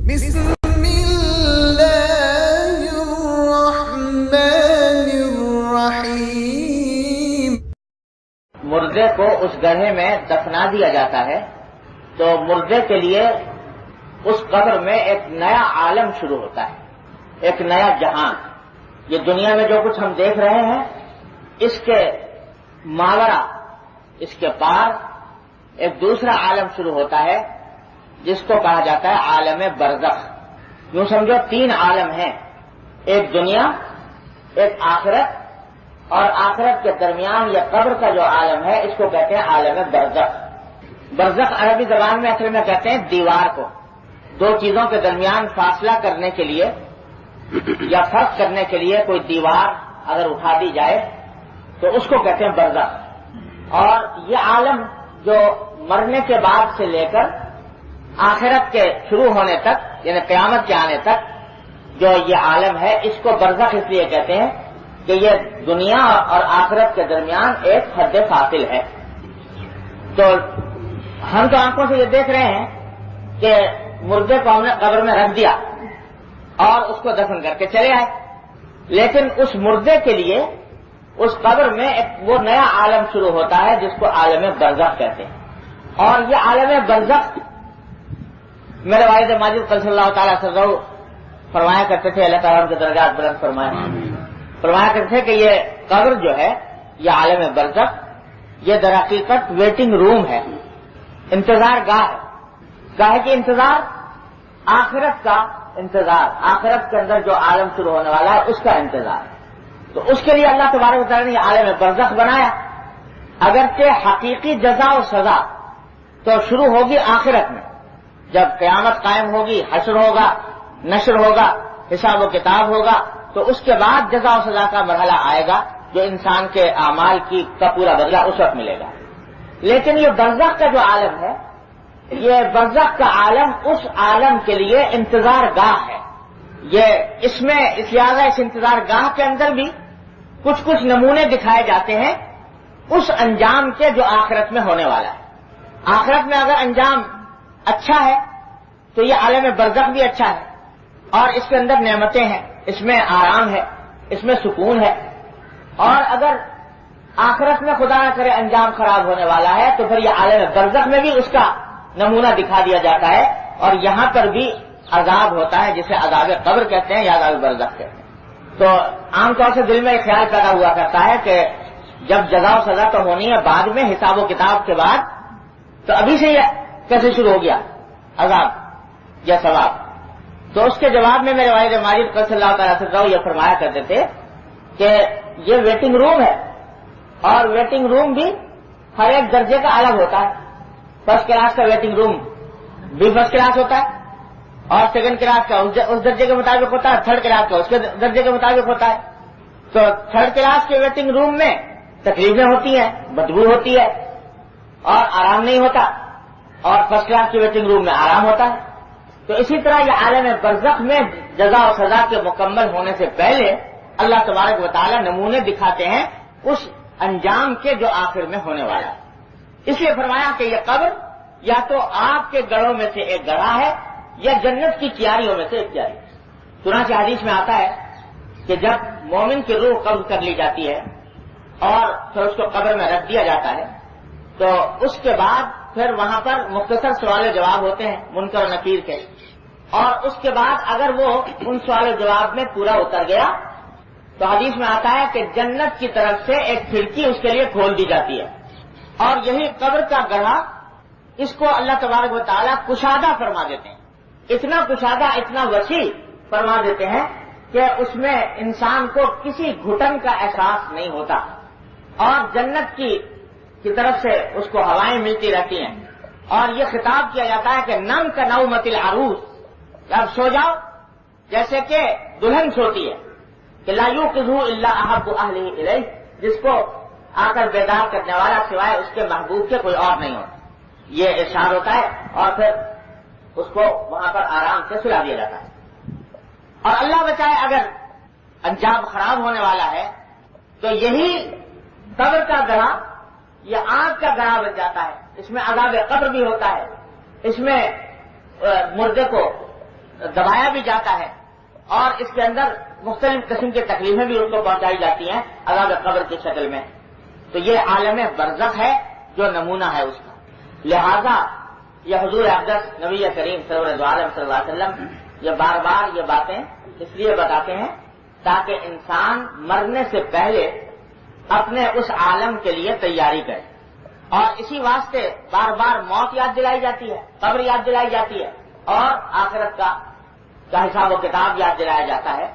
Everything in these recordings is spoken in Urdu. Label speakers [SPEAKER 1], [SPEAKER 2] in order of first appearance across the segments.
[SPEAKER 1] بسم اللہ الرحمن الرحیم۔
[SPEAKER 2] مردے کو اس گڑھے میں دفنا دیا جاتا ہے تو مردے کے لیے اس قبر میں ایک نیا عالم شروع ہوتا ہے، ایک نیا جہان۔ یہ دنیا میں جو کچھ ہم دیکھ رہے ہیں اس کے ماورا، اس کے پار ایک دوسرا عالم شروع ہوتا ہے جس کو کہا جاتا ہے عالم برزخ۔ یوں سمجھو تین عالم ہیں، ایک دنیا، ایک آخرت، اور آخرت کے درمیان یہ قبر کا جو عالم ہے اس کو کہتے ہیں عالم برزخ۔ برزخ عربی زبان میں اصل میں کہتے ہیں دیوار کو، دو چیزوں کے درمیان فاصلہ کرنے کے لیے یا فرق کرنے کے لیے کوئی دیوار اگر اٹھا دی جائے تو اس کو کہتے ہیں برزخ۔ اور یہ عالم جو مرنے کے بعد سے لے کر آخرت کے شروع ہونے تک، یعنی قیامت کے آنے تک جو یہ عالم ہے، اس کو برزخ اس لیے کہتے ہیں کہ یہ دنیا اور آخرت کے درمیان ایک حد فاصل ہے۔ تو ہم تو آنکھوں سے یہ دیکھ رہے ہیں کہ مردے کو ہم نے قبر میں رکھ دیا اور اس کو دفن کر کے چلے آئے، لیکن اس مردے کے لیے اس قبر میں ایک وہ نیا عالم شروع ہوتا ہے جس کو عالم برزخ کہتے ہیں۔ اور یہ عالم برزخ میرے والد ماجد صلی اللہ تعالیٰ وسلم فرمایا کرتے تھے، اللہ تعالیٰ کے درجات بلند فرمایا کرتے تھے کہ یہ قبر جو ہے، یہ عالم برزخ، یہ در حقیقت ویٹنگ روم ہے، انتظار گاہ ہے۔ گاہ کی انتظار، آخرت کا انتظار، آخرت کے اندر جو عالم شروع ہونے والا ہے اس کا انتظار۔ تو اس کے لیے اللہ تبارک و تعالیٰ نے یہ عالم برزخ بنایا۔ اگرچہ حقیقی جزا و سزا تو شروع ہوگی آخرت میں، جب قیامت قائم ہوگی، حشر ہوگا، نشر ہوگا، حساب و کتاب ہوگا، تو اس کے بعد جزا و سزا کا مرحلہ آئے گا جو انسان کے اعمال کا پورا بدلہ اس وقت ملے گا۔ لیکن یہ برزخ کا جو عالم ہے، یہ برزخ کا عالم اس عالم کے لیے انتظار گاہ ہے۔ یہ اس میں اس لحاظہ اس انتظار گاہ کے اندر بھی کچھ نمونے دکھائے جاتے ہیں اس انجام کے جو آخرت میں ہونے والا ہے۔ آخرت میں اگر انجام اچھا ہے تو یہ عالم برزخ بھی اچھا ہے، اور اس کے اندر نعمتیں ہیں، اس میں آرام ہے، اس میں سکون ہے۔ اور اگر آخرت میں خدا نہ کرے انجام خراب ہونے والا ہے تو پھر یہ عالم برزخ میں بھی اس کا نمونہ دکھا دیا جاتا ہے، اور یہاں پر بھی عذاب ہوتا ہے جسے عذاب قبر کہتے ہیں یا عذاب برزخ کہتے ہیں۔ تو عام طور سے دل میں ایک خیال پیدا ہوا کرتا ہے کہ جب جزا و سزا تو ہونی ہے بعد میں، حساب و کتاب کے بعد، تو ابھی سے یہ کیسے شروع ہو گیا عذاب یا ثواب؟ تو اس کے جواب میں میرے والد ماجد صلی اللہ تعالیٰ وسلم یہ فرمایا کرتے تھے کہ یہ ویٹنگ روم ہے، اور ویٹنگ روم بھی ہر ایک درجے کا الگ ہوتا ہے۔ فرسٹ کلاس کا ویٹنگ روم بھی فرسٹ کلاس ہوتا ہے، اور سیکنڈ کلاس کا اس درجے کے مطابق ہوتا ہے، تھرڈ کلاس کا اس کے درجے کے مطابق ہوتا ہے۔ تو تھرڈ کلاس کے ویٹنگ روم میں تکلیفیں ہوتی ہیں، بدبو ہوتی ہے اور آرام نہیں ہوتا، اور فرسٹ کلاس کے ویٹنگ روم میں آرام ہوتا ہے۔ تو اسی طرح یہ عالم برزخ میں جزا و سزا کے مکمل ہونے سے پہلے اللہ تبارک و تعالی نمونے دکھاتے ہیں اس انجام کے جو آخر میں ہونے والا ہے۔ اس لیے فرمایا کہ یہ قبر یا تو آگ کے گڑھوں میں سے ایک گڑھا ہے یا جنت کی کیاریوں میں سے ایک کیاری۔ چنانچہ حدیث میں آتا ہے کہ جب مومن کی روح قبض کر لی جاتی ہے اور پھر اس کو قبر میں رکھ دیا جاتا ہے تو اس کے بعد پھر وہاں پر مختصر سوال و جواب ہوتے ہیں منکر و نکیر کے، اور اس کے بعد اگر وہ ان سوال و جواب میں پورا اتر گیا تو حدیث میں آتا ہے کہ جنت کی طرف سے ایک کھڑکی اس کے لیے کھول دی جاتی ہے، اور یہی قبر کا گڑھا اس کو اللہ تبارک و تعالیٰ کشادہ فرما دیتے ہیں، اتنا کشادہ، اتنا وسیع فرما دیتے ہیں کہ اس میں انسان کو کسی گھٹن کا احساس نہیں ہوتا، اور جنت کی طرف سے اس کو ہوائیں ملتی رہتی ہیں، اور یہ خطاب کیا جاتا ہے کہ نم کا نومت العروس، اب سو جاؤ جیسے کہ دلہن سوتی ہے، کہ لا یوقظہ الا احب اہلہ الیہ، جس کو آ کر بیدار کرنے والا سوائے اس کے محبوب کے کوئی اور نہیں ہوتا، یہ ارشاد ہوتا ہے، اور پھر اس کو وہاں پر آرام سے سلا دیا جاتا ہے۔ اور اللہ بچائے اگر انجام خراب ہونے والا ہے تو یہی قبر کا گڑھا یہ آگ کا گڑھا بن جاتا ہے، اس میں عذاب قبر بھی ہوتا ہے، اس میں مردے کو دبایا بھی جاتا ہے اور اس کے اندر مختلف قسم کی تکلیفیں بھی ان کو پہنچائی جاتی ہیں عذاب قبر کی شکل میں. تو یہ عالم برزخ ہے جو نمونہ ہے اس کا. لہذا یہ حضور اقدس نبی کریم سرور دو عالم صلی اللہ علیہ وسلم یہ بار بار یہ باتیں اس لیے بتاتے ہیں تاکہ انسان مرنے سے پہلے اپنے اس عالم کے لیے تیاری کرے. اور اسی واسطے بار بار موت یاد دلائی جاتی ہے, قبر یاد دلائی جاتی ہے اور آخرت کا حساب و کتاب یاد دلایا جاتا ہے.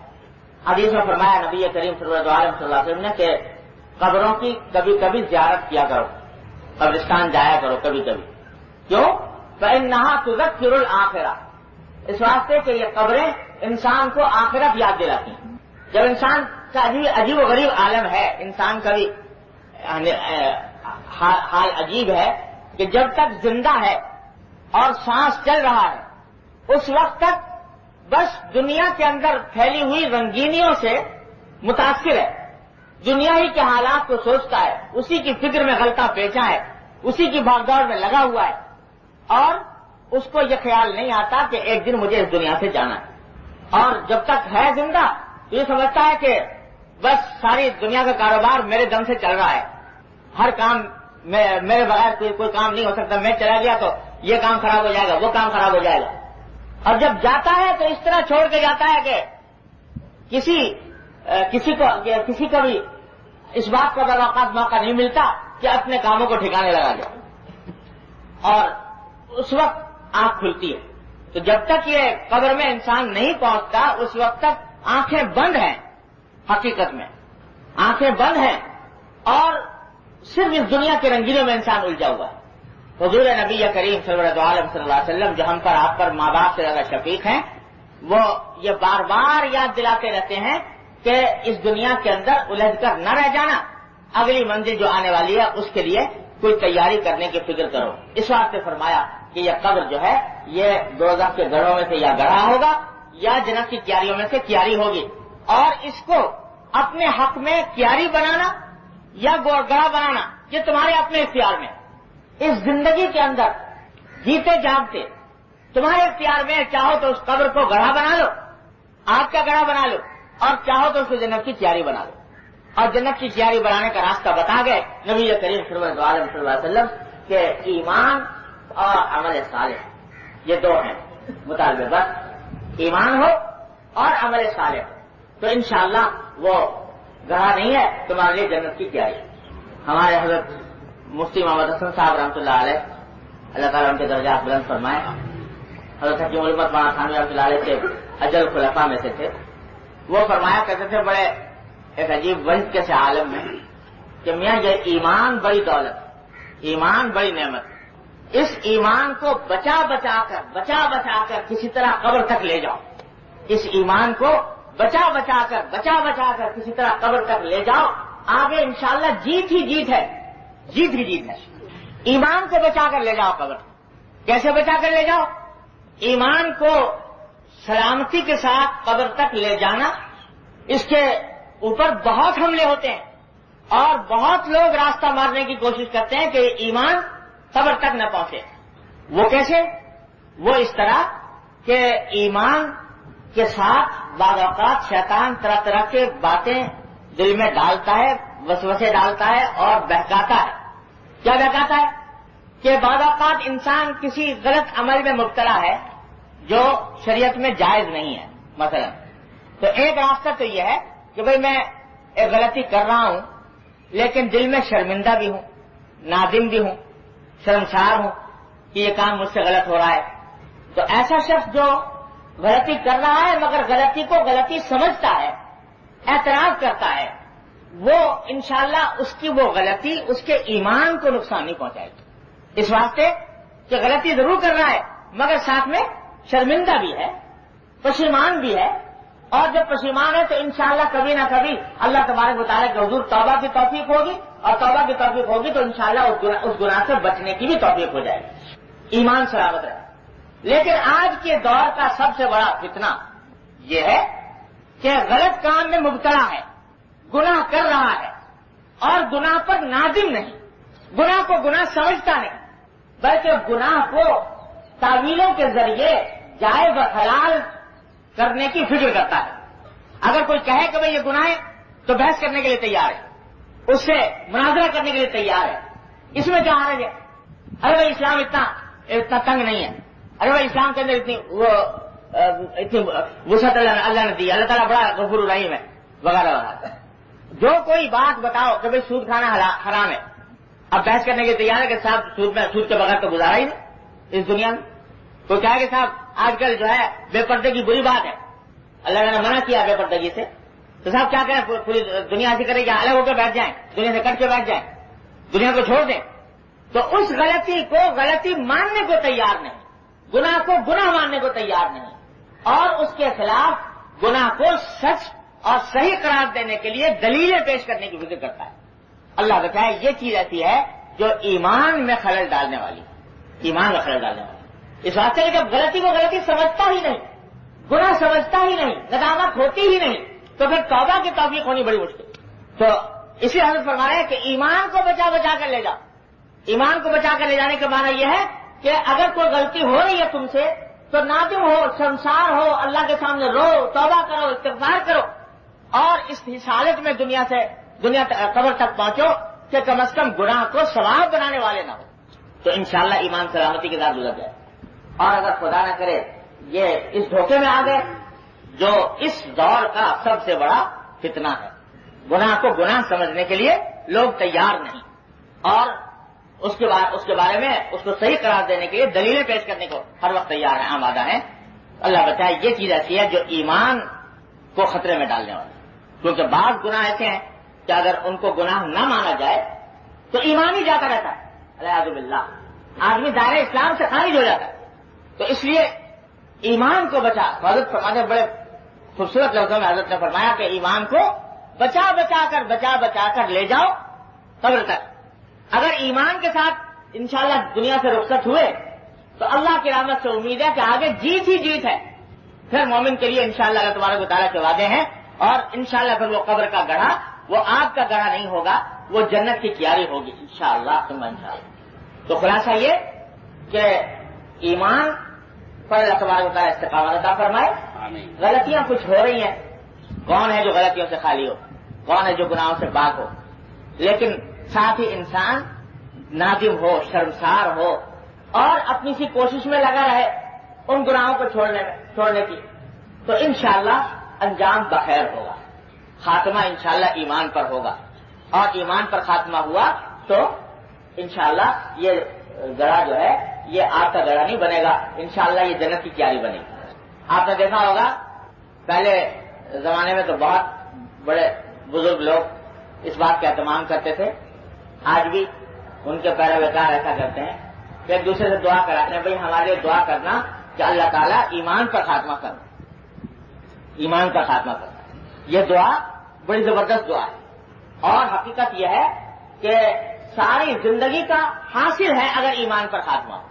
[SPEAKER 2] حدیث میں فرمایا نبی کریم صلی اللہ علیہ وسلم نے کہ قبروں کی کبھی کبھی زیارت کیا کرو, قبرستان جایا کرو کبھی کبھی. کیوں؟ فإنها تذکر الآخرہ, اس واسطے کہ یہ قبریں انسان کو آخرت یاد دلاتی ہیں. جب انسان کا عجیب و غریب عالم ہے, انسان کا بھی حال عجیب ہے کہ جب تک زندہ ہے اور سانس چل رہا ہے اس وقت تک بس دنیا کے اندر پھیلی ہوئی رنگینیوں سے متاثر ہے, دنیا ہی کے حالات کو سوچتا ہے, اسی کی فکر میں غلطہ پیچا ہے, اسی کی بھاگ دوڑ میں لگا ہوا ہے اور اس کو یہ خیال نہیں آتا کہ ایک دن مجھے اس دنیا سے جانا ہے. اور جب تک ہے زندہ تو یہ سمجھتا ہے کہ بس ساری دنیا کا کاروبار میرے دم سے چل رہا ہے, ہر کام میرے بغیر کوئی کام نہیں ہو سکتا, میں چلا گیا تو یہ کام خراب ہو جائے گا, وہ کام خراب ہو جائے گا. اور جب جاتا ہے تو اس طرح چھوڑ کے جاتا ہے کہ کسی کو بھی اس بات کا بعض اوقات موقع نہیں ملتا کہ اپنے کاموں کو ٹھکانے لگا دے. اور اس وقت آنکھ کھلتی ہے. تو جب تک یہ قبر میں انسان نہیں پہنچتا اس وقت تک آنکھیں بند ہیں, حقیقت میں آنکھیں بند ہیں اور صرف اس دنیا کے رنگینوں میں انسان الجھا ہوا ہے. حضور نبی کریم صلی اللہ علیہ وسلم جو ہم پر آپ پر ماں باپ سے زیادہ شفیق ہیں, وہ یہ بار بار یاد دلاتے رہتے ہیں کہ اس دنیا کے اندر الجھ کر نہ رہ جانا, اگلی منزل جو آنے والی ہے اس کے لیے کوئی تیاری کرنے کی فکر کرو. اس واسطے فرمایا کہ یہ قبر جو ہے یہ دوزخ کے گڑھوں میں سے یا گڑھا ہوگا یا جنت کی کیاریوں میں سے کیاری ہوگی, اور اس کو اپنے حق میں کیاری بنانا یا گڑھا بنانا یہ تمہارے اپنے اختیار میں. اس زندگی کے اندر جیتے جاگتے تمہارے اختیار میں, چاہو تو اس قبر کو گڑھا بنا لو, آگ کا گڑھا بنا لو, اور چاہو تو اس کو جنت کی کیاری بنا لو. اور جنت کی کیاری بنانے کا راستہ بتا گئے نبی کریم صلی اللہ علیہ وسلم کہ ایمان اور عمل صالح, یہ دو ہیں مطالبے, بس ایمان ہو اور عمل صالح ہو تو انشاءاللہ وہ گڑھا نہیں ہے تمہارے لیے جنت کی کیاری. ہمارے حضرت مفتی محمد حسن صاحب رحمۃ اللہ علیہ, اللہ تعالیٰ ان کے درجات بلند فرمائے, حضرت حکیم الامت مولانا تھانوی رحمۃ اللہ علیہ سے اجل خلفاء میں سے تھے. وہ فرمایا کرتے تھے بڑے ایک عجیب وحد کے سے عالم میں کہ میاں یہ ایمان بڑی دولت, ایمان بڑی نعمت, اس ایمان کو بچا بچا کر کسی طرح قبر تک لے جاؤ, اس ایمان کو بچا بچا کر کسی طرح قبر تک لے جاؤ, آگے انشاءاللہ جیت ہی جیت ہے, جیت ہی جیت ہے. ایمان کو بچا کر لے جاؤ قبر. کیسے بچا کر لے جاؤ؟ ایمان کو سلامتی کے ساتھ قبر تک لے جانا, اس کے اوپر بہت حملے ہوتے ہیں اور بہت لوگ راستہ مارنے کی کوشش کرتے ہیں کہ ایمان قبر تک نہ پہنچے. وہ کیسے؟ وہ اس طرح کہ ایمان کے ساتھ بعض اوقات شیطان طرح طرح کے باتیں دل میں ڈالتا ہے, وسوسے ڈالتا ہے اور بہکاتا ہے. کیا بہکاتا ہے؟ کہ بعض اوقات انسان کسی غلط عمل میں مبتلا ہے جو شریعت میں جائز نہیں ہے مثلا. تو ایک راستہ تو یہ ہے کہ بھئی میں ایک غلطی کر رہا ہوں لیکن دل میں شرمندہ بھی ہوں, نادم بھی ہوں, شرمسار ہوں کہ یہ کام مجھ سے غلط ہو رہا ہے. تو ایسا شخص جو غلطی کر رہا ہے مگر غلطی کو غلطی سمجھتا ہے, اعتراف کرتا ہے, وہ انشاءاللہ اس کی وہ غلطی اس کے ایمان کو نقصان نہیں پہنچائے گی. اس واسطے کہ غلطی ضرور کر رہا ہے مگر ساتھ میں شرمندہ بھی ہے, پشیمان بھی ہے, اور جب پشیمان ہے تو انشاءاللہ کبھی نہ کبھی اللہ تبارک و تعالیٰ کے حضور توبہ کی توفیق ہوگی, اور توبہ کی توفیق ہوگی تو انشاءاللہ اس گناہ سے بچنے کی بھی توفیق ہو جائے گی, ایمان سلامت رہے. لیکن آج کے دور کا سب سے بڑا فتنہ یہ ہے کہ غلط کام میں مبتلا ہے, گناہ کر رہا ہے اور گناہ پر نادم نہیں, گناہ کو گناہ سمجھتا نہیں, بلکہ گناہ کو تعویلوں کے ذریعے جائز و حلال کرنے کی فکر کرتا ہے. اگر کوئی کہے کہ بھئی یہ گناہ ہے تو بحث کرنے کے لیے تیار ہے, اس سے مناظرہ کرنے کے لیے تیار ہے. اس میں کیا حرج ہے؟ ارے بھائی اسلام اتنا تنگ نہیں ہے, ارے بھائی اسلام کے اندر اتنی وسعت اللہ نے دی, اللہ تعالیٰ بڑا غفور رحیم ہے وغیرہ وغیرہ. جو کوئی بات بتاؤ کہ بھئی سود کھانا حرام ہے, اب بحث کرنے کے لیے تیار ہے کہ صاحب سود کے بغیر تو گزارا ہی نہیں اس دنیا میں. کوئی کہا کہ صاحب آج کل جو ہے بے پردے کی بری بات ہے, اللہ نے منع کیا بے پردگی سے, تو صاحب کیا کریں, پوری دنیا ایسی کرے کہ الگ ہو کے بیٹھ جائیں, دنیا سے کٹ کے بیٹھ جائیں, دنیا کو چھوڑ دیں. تو اس غلطی کو غلطی ماننے کو تیار نہیں, گناہ کو گناہ ماننے کو تیار نہیں, اور اس کے خلاف گناہ کو سچ اور صحیح قرار دینے کے لیے دلیلیں پیش کرنے کی فکر کرتا ہے. اللہ بتائے یہ چیز ایسی ہے جو ایمان میں خلل ڈالنے والی, ایمان میں خلل ڈالنے والی. اس واسطے کہ جب غلطی کو غلطی سمجھتا ہی نہیں, گناہ سمجھتا ہی نہیں, ندامت ہوتی ہی نہیں, تو پھر توبہ کی توفیق ہونی بڑی مشکل. تو اسی حضرت فرما رہے ہیں کہ ایمان کو بچا بچا کر لے جاؤ. ایمان کو بچا کر لے جانے کا معنی یہ ہے کہ اگر کوئی غلطی ہو رہی ہے تم سے تو نادم ہو, شرمسار ہو, اللہ کے سامنے رو, توبہ کرو, استغفار کرو, اور اس حالت میں دنیا قبر تک پہنچو کہ کم از کم گناہ کو ثواب بنانے والے نہ ہو, تو انشاءاللہ ایمان سلامتی کے ساتھ گزر جائے. اور اگر خدا نہ کرے یہ اس دھوکے میں آ گئے جو اس دور کا سب سے بڑا فتنہ ہے, گناہ کو گناہ سمجھنے کے لیے لوگ تیار نہیں, اور اس کے بارے میں اس کو صحیح قرار دینے کے لیے دلیلیں پیش کرنے کو ہر وقت تیار ہیں, آمادہ ہیں. اللہ بچائے یہ چیز ایسی ہے جو ایمان کو خطرے میں ڈالنے والی, کیونکہ بعض گناہ ایسے ہیں کہ اگر ان کو گناہ نہ مانا جائے تو ایمان ہی جاتا رہتا ہے, العیاذ باللہ, آدمی دائرہ اسلام سے خارج ہو جاتا ہے. تو اس لیے ایمان کو بچا, حضرت فرماتے بڑے خوبصورت لفظوں میں حضرت نے فرمایا کہ ایمان کو بچا بچا کر لے جاؤ قبر تک. اگر ایمان کے ساتھ انشاءاللہ دنیا سے رخصت ہوئے تو اللہ کی رحمت سے امید ہے کہ آگے جیت ہی جیت ہے. پھر مومن کے لیے انشاءاللہ اللہ تبارک و تعالیٰ کے وعدے ہیں, اور انشاءاللہ پھر وہ قبر کا گڑھا وہ آگ کا گڑھا نہیں ہوگا, وہ جنت کی کیاری ہوگی انشاءاللہ ثم انشاءاللہ. تو خلاصہ یہ کہ ایمان پر اللہ تبارک و تعالیٰ استقامت عطا فرمائے. غلطیاں کچھ ہو رہی ہیں, کون ہے جو غلطیوں سے خالی ہو, کون ہے جو گناہوں سے پاک ہو, لیکن ساتھ ہی انسان نادم ہو, شرمسار ہو, اور اپنی سی کوشش میں لگا رہے ان گناہوں کو چھوڑنے کی, تو انشاءاللہ انجام بخیر ہوگا, خاتمہ انشاءاللہ ایمان پر ہوگا, اور ایمان پر خاتمہ ہوا تو انشاءاللہ یہ گڑھا جو ہے یہ آگ کا گڑھا نہیں بنے گا, انشاءاللہ یہ جنت کی کیاری بنے گی. آپ نے دیکھا ہوگا پہلے زمانے میں تو بہت بڑے بزرگ لوگ اس بات کا اہتمام کرتے تھے, آج بھی ان کے پیروکار ایسا کرتے ہیں کہ ایک دوسرے سے دعا کراتے ہیں, بھئی ہمارے لیے دعا کرنا کہ اللہ تعالیٰ ایمان پر خاتمہ کرنا, ایمان پر خاتمہ کرنا. یہ دعا بڑی زبردست دعا ہے, اور حقیقت یہ ہے کہ ساری زندگی کا حاصل ہے اگر ایمان پر خاتمہ ہو,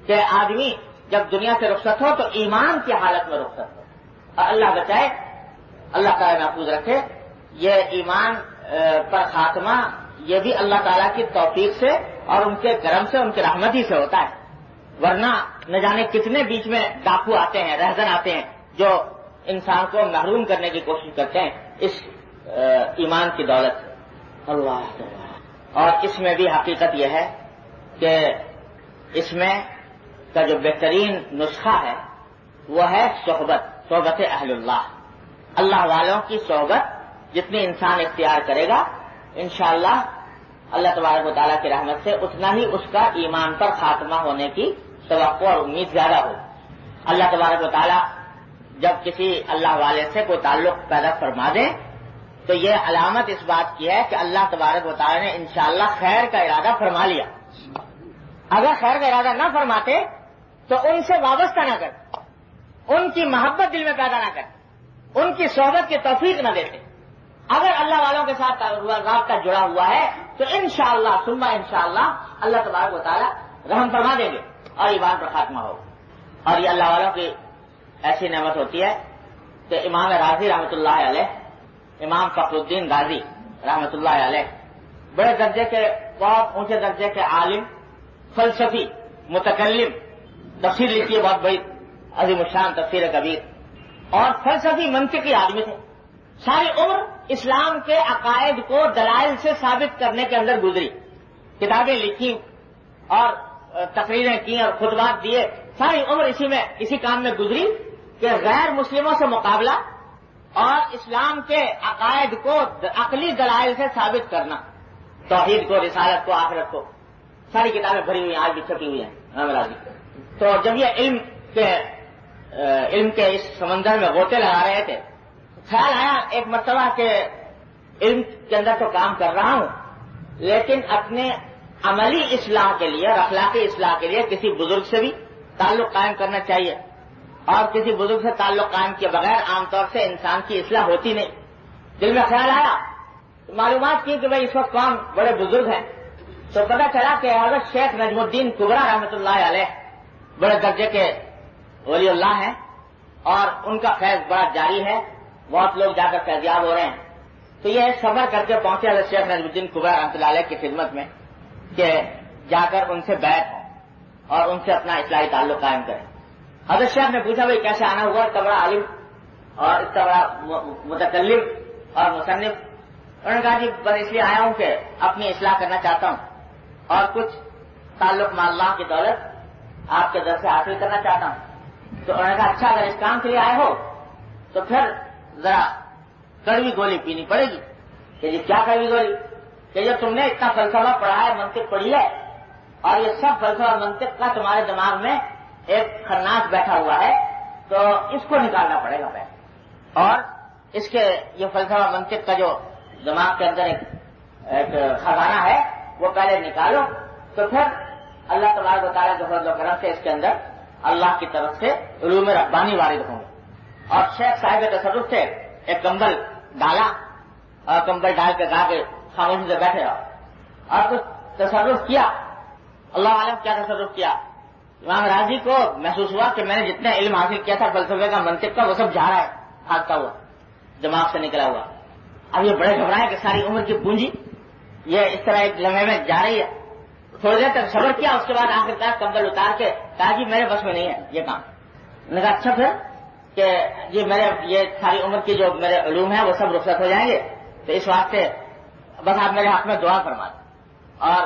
[SPEAKER 2] کہ آدمی جب دنیا سے رخصت ہو تو ایمان کی حالت میں رخصت ہو. اور اللہ بچائے, اللہ تعالیٰ محفوظ رکھے, یہ ایمان پر خاتمہ یہ بھی اللہ تعالیٰ کی توفیق سے اور ان کے کرم سے, ان کی رحمت ہی سے ہوتا ہے, ورنہ نہ جانے کتنے بیچ میں ڈاکو آتے ہیں, رہزن آتے ہیں جو انسان کو محروم کرنے کی کوشش کرتے ہیں اس ایمان کی دولت سے. اللہ, اور اس میں بھی حقیقت یہ ہے کہ اس میں کا جو بہترین نسخہ ہے وہ ہے صحبت اہل اللہ. اللہ والوں کی صحبت جتنی انسان اختیار کرے گا انشاءاللہ اللہ تبارک و تعالیٰ کی رحمت سے اتنا ہی اس کا ایمان پر خاتمہ ہونے کی توقع اور امید زیادہ ہو. اللہ تبارک و تعالیٰ جب کسی اللہ والے سے کوئی تعلق پیدا فرما دے تو یہ علامت اس بات کی ہے کہ اللہ تبارک و تعالیٰ نے انشاءاللہ خیر کا ارادہ فرما لیا. اگر خیر کا ارادہ نہ فرماتے تو ان سے وابستہ نہ کرتے, ان کی محبت دل میں پیدا نہ کرتے, ان کی صحبت کی توفیق نہ دیتے. اگر اللہ والوں کے ساتھ رابطہ جڑا ہوا ہے تو انشاءاللہ ثم انشاءاللہ اللہ تبارک و تعالیٰ رحم فرما دیں گے اور ایمان پر خاتمہ ہوگا. اور یہ اللہ والوں کی ایسی نعمت ہوتی ہے کہ امام راضی رحمۃ اللہ علیہ, امام فخر الدین غازی رحمۃ اللہ علیہ بڑے درجے کے, بہت اونچے درجے کے عالم, فلسفی, متکلم, تفسیر لکھی ہے بہت بڑی عظیم الشان تفسیر کبیر, اور فلسفی منطقی آدمی تھے. ساری عمر اسلام کے عقائد کو دلائل سے ثابت کرنے کے اندر گزری. کتابیں لکھی اور تقریریں کی اور خطبات دیے. ساری عمر اسی کام میں گزری کہ غیر مسلموں سے مقابلہ اور اسلام کے عقائد کو عقلی دلائل سے ثابت کرنا. توحید کو، رسالت کو، آخرت کو، ساری کتابیں بھری ہوئی ہیں، آج بھی چھپی ہوئی ہیں امام راضی. تو جب یہ علم کے اس سمندر میں غوطے لگا رہے تھے، خیال آیا ایک مرتبہ کہ علم کے اندر تو کام کر رہا ہوں، لیکن اپنے عملی اصلاح کے لیے اور اخلاقی اصلاح کے لیے کسی بزرگ سے بھی تعلق قائم کرنا چاہیے. اور کسی بزرگ سے تعلق قائم کیے بغیر عام طور سے انسان کی اصلاح ہوتی نہیں. دل میں خیال آیا، معلومات کی کہ بھائی اس وقت کون بڑے بزرگ ہیں. تو پتہ چلا کہ حضرت شیخ نجم الدین کبریٰ رحمۃ اللہ علیہ بڑے درجے کے ولی اللہ ہیں اور ان کا فیض بڑا جاری ہے. بہت لوگ جا کر فیضیاب ہو رہے ہیں. تو یہ سفر کر کے پہنچے حضرت شیخ نجم الدین کبریٰ رحمۃ اللہ علیہ کی خدمت میں کہ جا کر ان سے بیعت ہوں اور ان سے اپنا اصلاحی تعلق قائم کریں. حضرت شیخ نے پوچھا بھائی کیسے آنا ہوا، اتنا بڑا عالم اور اتنا بڑا متکلم اور مصنف. انہوں نے کہا جی بس اس لیے آیا ہوں کہ اپنی اصلاح کرنا چاہتا ہوں اور کچھ تعلق مع اللہ کی دولت آپ کے در سے حاصل کرنا چاہتا ہوں. تو انہوں نے کہا اچھا اگر اس کام کے لیے آئے ہو تو پھر ذرا کڑوی گولی پینی پڑے گی. کہ جی کیا کڑوی گولی؟ کہ جو تم نے اتنا فلسفہ پڑھا ہے، منطق پڑھی ہے، اور یہ سب فلسفہ منطق کا تمہارے دماغ میں ایک خناس بیٹھا ہوا ہے، تو اس کو نکالنا پڑے گا پہلے. اور اس کے یہ فلسفہ منطق کا جو دماغ کے اندر ایک خزانہ ہے وہ پہلے نکالو، تو پھر اللہ تبارک و تعالیٰ کے فضل و کرم سے اس کے اندر اللہ کی طرف سے علوم ربانی وارد ہوں گے. اور شیخ صاحب تصرف سے ایک کمبل ڈالا اور کمبل ڈال کے کہا کہ خاموشی سے بیٹھے رہو اور کچھ تصرف کیا. اللہ عالم کیا تصرف کیا. امام راضی کو محسوس ہوا کہ میں نے جتنا علم حاصل کیا تھا فلسفے کا، منطق کا، وہ سب جا رہا ہے بھاگتا ہوا، دماغ سے نکلا ہوا. اب یہ بڑے گھبرائے کہ ساری عمر کی پونجی یہ اس طرح ایک لمحے میں جا رہی ہے. تھوڑی دیر تک صبر کیا، اس کے بعد آخرکار کمبل اتار کے کہا جی میرے بس میں نہیں ہے یہ کام. میں نے کہا اچھا پھر کہ یہ میرے یہ ساری عمر کی جو میرے علوم ہیں وہ سب رخصت ہو جائیں گے، تو اس واسطے بس آپ میرے حق میں دعا فرما دیں، اور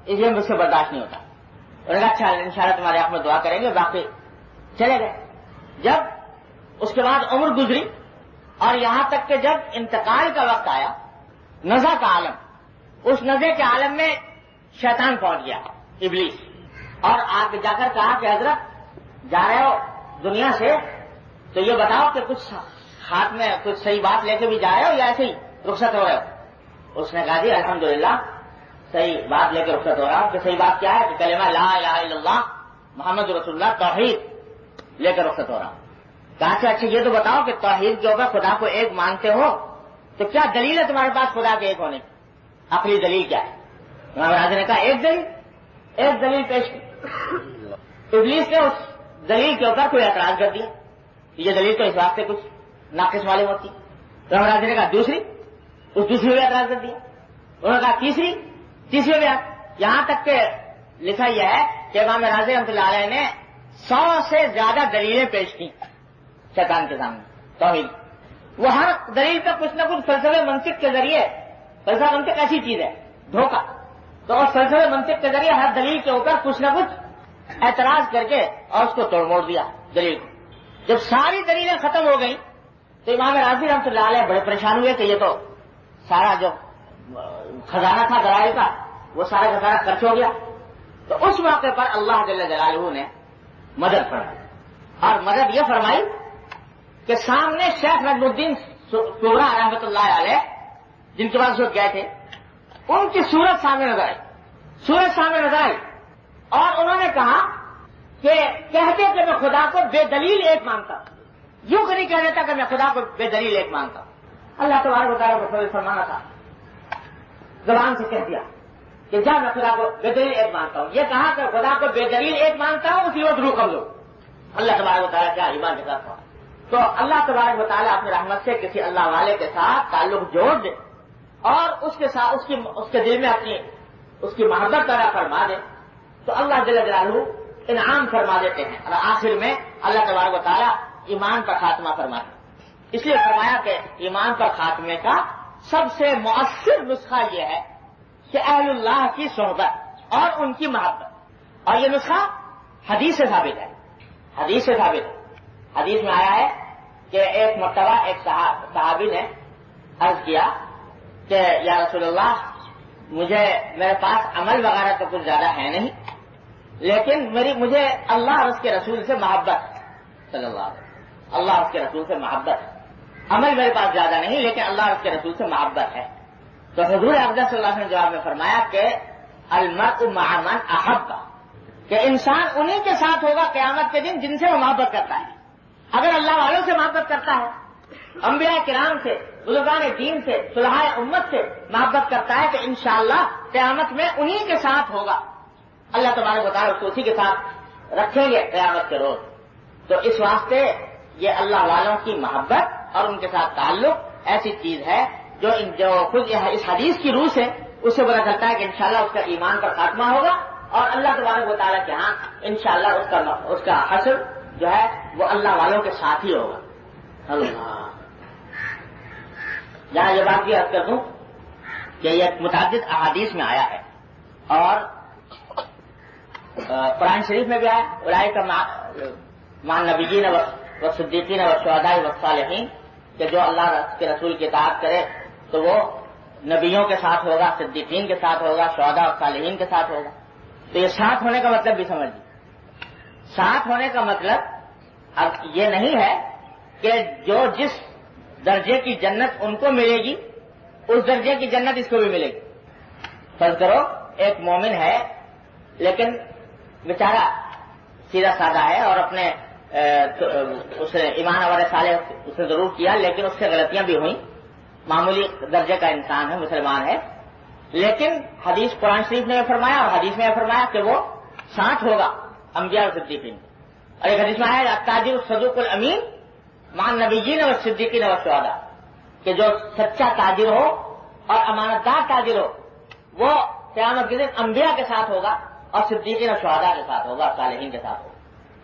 [SPEAKER 2] اس لیے مجھ سے برداشت نہیں ہوتا. انہوں نے کہا اچھا انشاءاللہ تمہارے حق میں دعا کریں گے. باقی چلے گئے. جب اس کے بعد عمر گزری اور یہاں تک کہ جب انتقال کا وقت آیا، نزع کا عالم، اس نزع کے عالم میں شیطان پہنچ گیا، ابلیس، اور آگے جا کر کہا کہ حضرت جا رہے ہو دنیا سے تو یہ بتاؤ کہ کچھ ہاتھ میں کچھ صحیح بات لے کے بھی جا رہے ہو یا ایسے ہی رخصت ہو رہے ہو؟ اس نے کہا جی الحمدللہ صحیح بات لے کے رخصت ہو رہا ہوں. کہ صحیح بات کیا ہے؟ کہ کلمہ لا الہ الا اللہ محمد رسول اللہ توحید لے کر رخصت ہو رہا ہوں. کہا کہ اچھا یہ تو بتاؤ کہ توحید کے اوپر خدا کو ایک مانتے ہو تو کیا دلیل ہے تمہارے پاس خدا کے ایک ہونے کی؟ عقلی دلیل کیا ہے؟ امام راضی نے کہا ایک دلیل پیش کی. ابلیس نے اس دلیل کے اوپر کوئی اعتراض کر دیا. یہ دلیل تو اس واسطے کچھ ناقص معلوم ہوتی. تو امام راضی نے کہا دوسری بھی اعتراض کر دیا. انہوں نے کہا تیسری بھی. یہاں تک کہ لکھا یہ ہے کہ امام راضی رحمۃ اللہ علیہ نے 100 سے زیادہ دلیلیں پیش کی شیطان کے سامنے توحید. وہ ہر دلیل پہ کچھ نہ کچھ فلسفے منطق کے ذریعے، فلسفہ منطق ایسی چیز ہے دھوکہ، تو اس فلسفے منطق کے ذریعے ہر دلیل کے اوپر کچھ نہ کچھ اعتراض کر کے اور اس کو توڑ موڑ دیا دلیل کو. جب ساری دلیلیں ختم ہو گئیں تو امام راضی رحمۃ اللہ علیہ بڑے پریشان ہوئے کہ یہ تو سارا جو خزانہ تھا دلائل کا وہ سارا کا سارا خرچ ہو گیا. تو اس موقع پر اللہ جل جلالہ نے مدد فرمائی، اور مدد یہ فرمائی کہ سامنے شیخ نجم الدین کبریٰ رحمۃ اللہ علیہ جن کے پاس گئے تھے ان کی صورت سامنے نظر آئی اور انہوں نے کہا کہ کہتے کہ میں خدا کو بے دلیل ایک مانتا ہوں. یوں کہ نہیں کہہ دیتا کہ میں خدا کو بے دلیل ایک مانتا ہوں. اللہ تبارک و تعالیٰ کو فضل فرمانا تھا، زبان سے کہہ دیا کہ جب میں خدا کو بے دلیل ایک مانتا ہوں. یہ کہا کہ خدا کو بے دلیل ایک مانتا ہوں، اسی وقت روح قبض ہو. اللہ تبارک و تعالیٰ کیا ایمان کے ساتھ ہوا. تو اللہ تبارک و تعالیٰ اپنی رحمت سے کسی اللہ والے کے ساتھ تعلق جوڑ دے اور اس کے ساتھ اس کے دل میں اس کی محبت پیدا فرما دے تو اللہ جل جلالہ انعام فرما دیتے ہیں. اور آخر میں اللہ تبارک و تعالیٰ ایمان پر خاتمہ فرماتے. اس لیے فرمایا کہ ایمان پر خاتمے کا سب سے مؤثر نسخہ یہ ہے کہ اہل اللہ کی صحبت اور ان کی محبت. اور یہ نسخہ حدیث سے ثابت ہے. حدیث سے ثابت ہے. حدیث میں آیا ہے کہ ایک مرتبہ ایک صحابی نے عرض کیا کہ یا رسول اللہ میرے پاس عمل وغیرہ تو کچھ زیادہ ہے نہیں، لیکن مجھے اللہ اور اس کے رسول سے محبت ہے. صلی اللہ علیہ وسلم. اللہ اور اس کے رسول سے محبت ہے. عمل میرے پاس زیادہ نہیں لیکن اللہ اور اس کے رسول سے محبت ہے. تو حضور اقدس صلی اللہ علیہ وسلم نے جواب میں فرمایا کہ المرء مع من احب، کہ انسان انہی کے ساتھ ہوگا قیامت کے دن جن سے وہ محبت کرتا ہے. اگر اللہ والوں سے محبت کرتا ہے، انبیاء کرام سے، بزرگان دین سے، صلحاء امت سے محبت کرتا ہے تو انشاءاللہ قیامت میں انہی کے ساتھ ہوگا. اللہ تبارک و تعالیٰ اس کو اسی کے ساتھ رکھیں گے قیامت کے روز. تو اس واسطے یہ اللہ والوں کی محبت اور ان کے ساتھ تعلق ایسی چیز ہے جو خود اس حدیث کی روح سے اس سے پتہ چلتا ہے کہ انشاءاللہ اس کا ایمان پر خاتمہ ہوگا اور اللہ تبارک و تعالیٰ کے ہاں انشاءاللہ اس کا حشر جو ہے وہ اللہ والوں کے ساتھ ہی ہوگا. اللہ یہاں یہ بات بھی عرض کر دوں کہ یہ متعدد احادیث میں آیا ہے اور قرآن شریف میں بھی آیا اولئک مع النبیین والصدیقین والشہداء والصالحین، کہ جو اللہ کے رسول کی اطاعت کرے تو وہ نبیوں کے ساتھ ہوگا، صدیقین کے ساتھ ہوگا، شہداء اور صالحین کے ساتھ ہوگا. تو یہ ساتھ ہونے کا مطلب بھی سمجھ لیجیے. ساتھ ہونے کا مطلب اب یہ نہیں ہے کہ جو جس درجے کی جنت ان کو ملے گی اس درجے کی جنت اس کو بھی ملے گی. فرض کرو ایک مومن ہے لیکن بیچارہ سیدھا سادہ ہے اور اپنے اس نے ایمان اور صالح اس نے ضرور کیا لیکن اس سے غلطیاں بھی ہوئیں، معمولی درجے کا انسان ہے، مسلمان ہے، لیکن حدیث قرآن شریف نے فرمایا اور حدیث میں فرمایا کہ وہ ساتھ ہوگا انبیاء اور صدیقین. اور ایک حدیث میں آیا التاجر الصدوق الامین مع النبیین والصدیقین والشہداء، کہ جو سچا تاجر ہو اور امانت دار تاجر ہو وہ قیامت کے دن انبیاء کے ساتھ ہوگا اور صدیقین اور شہداء کے ساتھ ہوگا، صالحین کے ساتھ ہوگا.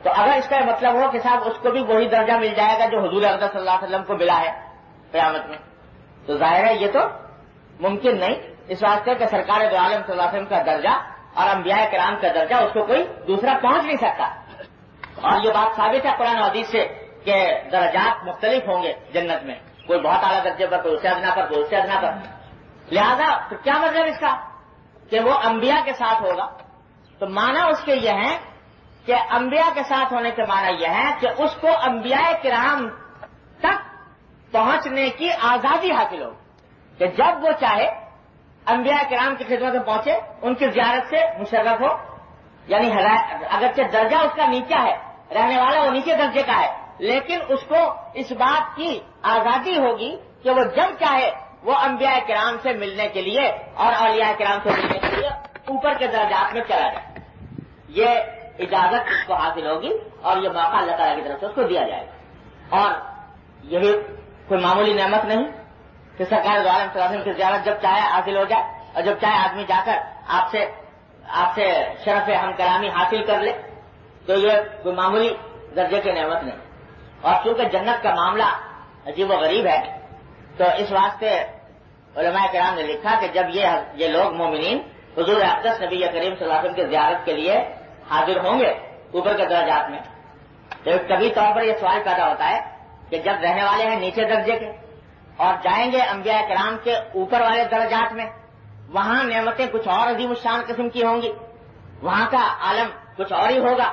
[SPEAKER 2] تو اگر اس کا مطلب ہو کہ صاحب اس کو بھی وہی درجہ مل جائے گا جو حضور اقدس صلی اللہ علیہ وسلم کو ملا ہے قیامت میں، تو ظاہر ہے یہ تو ممکن نہیں، اس واسطے کہ سرکار دو عالم صلی اللہ علیہ وسلم کا درجہ اور انبیاء کرام کا درجہ اس کو کوئی دوسرا پہنچ نہیں سکتا. اور یہ بات ثابت ہے قرآن و حدیث سے کہ درجات مختلف ہوں گے جنت میں، کوئی بہت اعلیٰ درجے پر، کوئی اس سے ادنا پر، کوئی اس سے ادنا پر. لہذا تو کیا مطلب اس کا کہ وہ انبیاء کے ساتھ ہوگا. تو معنی اس کے یہ ہے کہ انبیاء کے ساتھ ہونے کے معنی یہ ہے کہ اس کو انبیاء کرام تک پہنچنے کی آزادی حاصل ہو کہ جب وہ چاہے انبیاء کرام کی خدمت میں پہنچے، ان کی زیارت سے مشرف ہو. یعنی اگرچہ درجہ اس کا نیچا ہے، رہنے والا وہ نیچے درجے کا ہے، لیکن اس کو اس بات کی آزادی ہوگی کہ وہ جب چاہے وہ انبیاء کرام سے ملنے کے لیے اور اولیاء کرام سے ملنے کے لیے اوپر کے درجات میں چلا جائے. یہ اجازت اس کو حاصل ہوگی اور یہ موقع اللہ تعالیٰ کی طرف سے اس کو دیا جائے گا. اور یہ بھی کوئی معمولی نعمت نہیں کہ سرکار دو عالم صلی اللہ علیہ وسلم کی زیارت جب چاہے حاصل ہو جائے اور جب چاہے آدمی جا کر آپ سے شرف ہم کلامی حاصل کر لے. تو یہ کوئی معمولی درجے کی نعمت نہیں. اور چونکہ جنت کا معاملہ عجیب و غریب ہے تو اس واسطے علماء کرام نے لکھا کہ جب یہ لوگ مومنین حضور اقدس نبی کریم صلی اللہ علیہ وسلم کی زیارت کے لیے حاضر ہوں گے اوپر کے درجات میں، تو کبھی طور پر یہ سوال پیدا ہوتا ہے کہ جب رہنے والے ہیں نیچے درجے کے اور جائیں گے انبیاء کرام کے اوپر والے درجات میں، وہاں نعمتیں کچھ اور عظیم الشان قسم کی ہوں گی، وہاں کا عالم کچھ اور ہی ہوگا.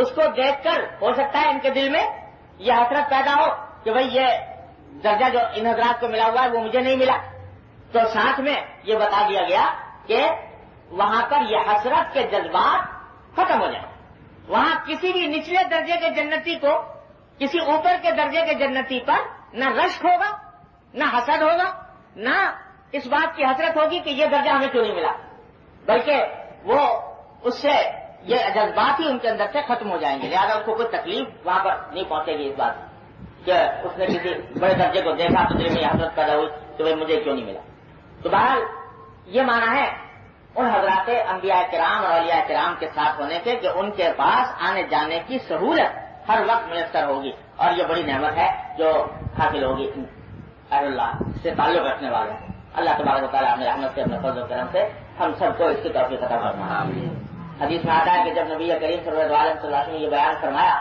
[SPEAKER 2] اس کو دیکھ کر ہو سکتا ہے ان کے دل میں یہ حسرت پیدا ہو کہ بھئی یہ درجہ جو ان حضرات کو ملا ہوا ہے وہ مجھے نہیں ملا. تو ساتھ میں یہ بتا دیا گیا کہ وہاں پر یہ حسرت کے جذبات ختم ہو جائیں. وہاں کسی بھی نچلے درجے کے جنتی کو کسی اوپر کے درجے کے جنتی پر نہ رشک ہوگا، نہ حسد ہوگا، نہ اس بات کی حسرت ہوگی کہ یہ درجہ ہمیں کیوں نہیں ملا، بلکہ وہ اس سے یہ جذبات ہی ان کے اندر سے ختم ہو جائیں گے. لہٰذا اس کو کوئی تکلیف وہاں پر نہیں پہنچے گی اس بات کہ اس نے کسی بڑے درجے کو دیکھا تو دل میں یہ حسرت پیدا ہوئی کہ بھائی مجھے کیوں نہیں ملا. تو بہرحال یہ معنی ہے ان حضرات انبیاء کرام اور اولیاء کرام کے ساتھ ہونے کے کہ ان کے پاس آنے جانے کی سہولت ہر وقت میسر ہوگی اور یہ بڑی نعمت ہے جو حاصل ہوگی اہل اللہ سے تعلق رکھنے والے ہیں. اللہ تبارک و تعالیٰ اپنے رحمت سے اپنے فضل و کرم سے ہم سب کو اس کی توفیق عطا فرمائے. حدیث میں آتا ہے کہ جب نبی کریم صلی اللہ علیہ وسلم نے یہ بیان فرمایا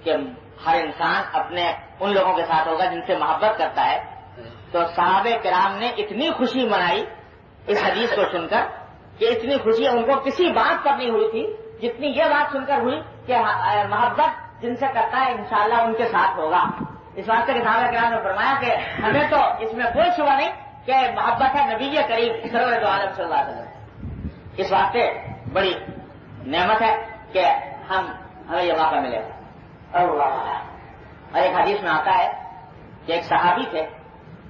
[SPEAKER 2] کہ ہر انسان اپنے ان لوگوں کے ساتھ ہوگا جن سے محبت کرتا ہے, تو صحابہ کرام نے اتنی خوشی منائی اس حدیث کو سن کر کہ اتنی خوشی ان کو کسی بات پر نہیں ہوئی تھی جتنی یہ بات سن کر ہوئی کہ محبت جن سے کرتا ہے انشاءاللہ ان کے ساتھ ہوگا. اس واسطے کے صحابہ کرام نے فرمایا کہ ہمیں تو اس میں کوئی شبہ نہیں کہ محبت ہے نبی کریم صلی اللہ علیہ وسلم. اس واسطے بڑی نعمت ہے کہ ہمیں یہ موقع ملے گا. اور ایک حدیث میں آتا ہے کہ ایک صحابی تھے,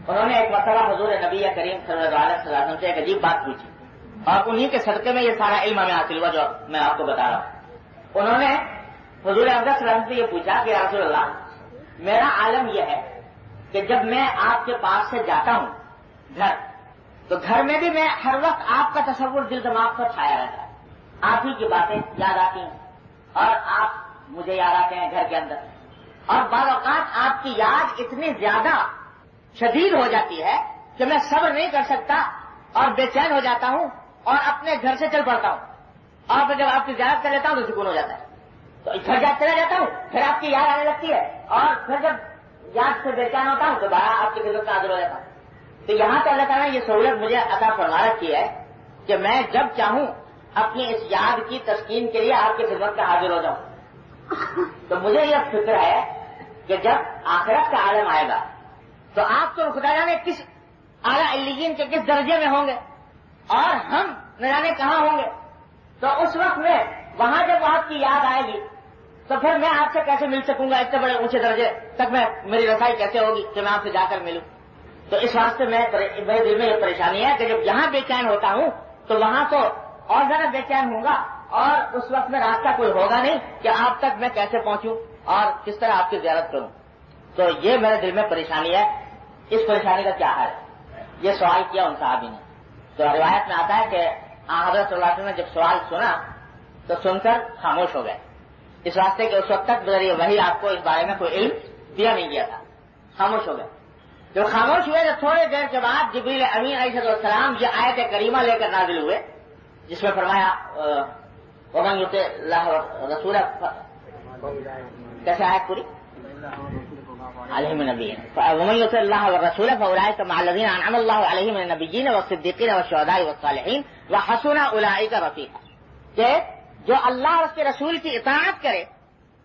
[SPEAKER 2] انہوں نے ایک مرتبہ حضور نبی کریم صلی اللہ علیہ وسلم سے ایک عجیب بات پوچھی اور انہی کے صدقے میں یہ سارا علم ہمیں حاصل ہوا جو میں آپ کو بتا رہا ہوں. انہوں نے حضور اقدس صلی اللہ علیہ وسلم سے یہ پوچھا کہ یا رسول اللہ, میرا عالم یہ ہے کہ جب میں آپ کے پاس سے جاتا ہوں گھر, تو گھر میں بھی میں ہر وقت آپ کا تصور دل دماغ پر چھایا رہتا ہے, آپ ہی کی باتیں یاد آتی ہیں اور آپ مجھے یاد آتے ہیں گھر کے اندر, اور بعض اوقات آپ کی یاد اتنی زیادہ شدید ہو جاتی ہے کہ میں صبر نہیں کر سکتا اور بے چین ہو جاتا ہوں اور اپنے گھر سے چل پڑتا ہوں, اور پھر جب آپ کی زیارت کر لیتا ہوں تو سکون ہو جاتا ہے. تو گھر جا چلا جاتا ہوں, پھر آپ کی یاد آنے لگتی ہے اور پھر جب یاد سے بے چین ہوتا ہوں تو بارہ آپ کی خدمت میں حاضر ہو جاتا ہوں. تو یہاں پہ اللہ تعالیٰ نے یہ سہولت مجھے عطا فرما رکھی ہے کہ میں جب چاہوں اپنی اس یاد کی تسکین کے لیے آپ کی خدمت میں حاضر ہو جاؤں. تو مجھے یہ فکر ہے کہ جب آخرت کا عالم آئے گا تو آپ تو خدا جانے کس اعلیٰ علیین کے کس درجے میں ہوں گے اور ہم نہ جانے کہاں ہوں گے. تو اس وقت میں وہاں جب آپ کی یاد آئے گی تو پھر میں آپ سے کیسے مل سکوں گا, اتنے بڑے اونچے درجے تک میری رسائی کیسے ہوگی کہ میں آپ سے جا کر ملوں. تو اس واسطے میرے دل میں یہ پریشانی ہے کہ جب یہاں بے چین ہوتا ہوں تو وہاں تو اور زیادہ بے چین ہوں گا, اور اس وقت میں راستہ کوئی ہوگا نہیں کہ آپ تک میں کیسے پہنچوں اور کس طرح آپ کی زیارت کروں. تو یہ میرے دل میں پریشانی ہے. اس پریشانی کا کیا حل ہے, یہ سوال کیا ان صحابی نے. تو روایت میں آتا ہے کہ حضرت صلی اللہ علیہ وسلم نے جب سوال سنا تو سن کر خاموش ہو گئے, اس واسطے کہ اس وقت تک بذریعہ وہی آپ کو اس بارے میں کوئی علم دیا نہیں گیا تھا. خاموش ہو گئے. جو خاموش ہوئے تو تھوڑی دیر کے بعد جبریل امین علیہ السلام یہ آیت کریمہ لے کر نازل ہوئے جس میں فرمایا ومن یطع اللہ رسول, کیسے آیت پوری علیہم النبیین, ومن یطع اللہ والرسول فاولئک مع الذین انعم اللہ علیہم من النبیین والصدیقین والشہداء والصالحین وحسن اولئک رفیقا, کہ جو اللہ اور اس کے رسول کی اطاعت کرے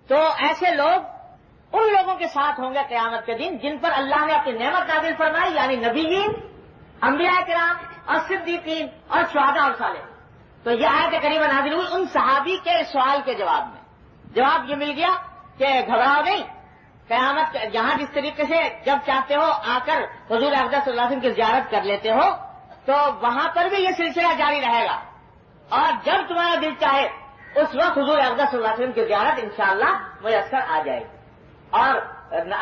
[SPEAKER 2] تو ایسے لوگ ان لوگوں کے ساتھ ہوں گے قیامت کے دن جن پر اللہ نے اپنی نعمت نازل فرمائی, یعنی نبیین, انبیاء کرام اور صدیقین اور شہداء اور صالحین. تو یہ آیت کریمہ نازل ہوئی ان صحابی کے سوال کے جواب میں. جواب یہ مل گیا کہ گھبراؤ نہیں, قیامت جہاں جس طریقے سے جب چاہتے ہو آ کر حضور اقدس صلی اللہ علیہ وسلم کی زیارت کر لیتے ہو تو وہاں پر بھی یہ سلسلہ جاری رہے گا, اور جب تمہارا دل چاہے اس وقت حضور اقدس صلی اللہ علیہ وسلم کی زیارت انشاءاللہ میسر آ جائے گی اور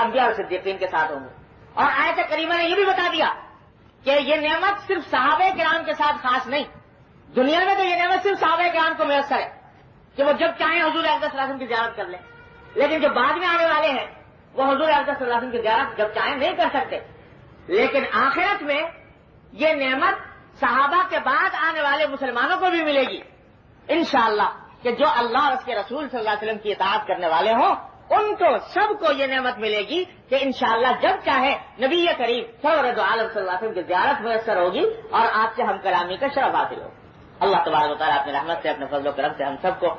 [SPEAKER 2] انبیاء اور صدیقین کے ساتھ ہوں گے. اور آیت کریمہ نے یہ بھی بتا دیا کہ یہ نعمت صرف صحابہ کرام کے ساتھ خاص نہیں, دنیا میں تو یہ نعمت صرف صحابہ کرام کو میسر ہے کہ وہ جب چاہیں حضور اقدس صلی اللہ علیہ وسلم کی زیارت کر لیں, لیکن جو بعد میں آنے والے ہیں وہ حضور اقدس صلی اللہ علیہ وسلم کی زیارت جب چاہیں نہیں کر سکتے. لیکن آخرت میں یہ نعمت صحابہ کے بعد آنے والے مسلمانوں کو بھی ملے گی انشاءاللہ, کہ جو اللہ اور اس کے رسول صلی اللہ علیہ وسلم کی اطاعت کرنے والے ہوں ان کو سب کو یہ نعمت ملے گی کہ انشاءاللہ جب چاہے نبی کریم سرور دو عالم صلی اللہ علیہ وسلم کی زیارت میسر ہوگی اور آپ سے ہم کلامی کا شرف حاصل ہوگا. اللہ تبارک و تعالیٰ اپنے رحمت سے اپنے فضل و کرم سے ہم سب کو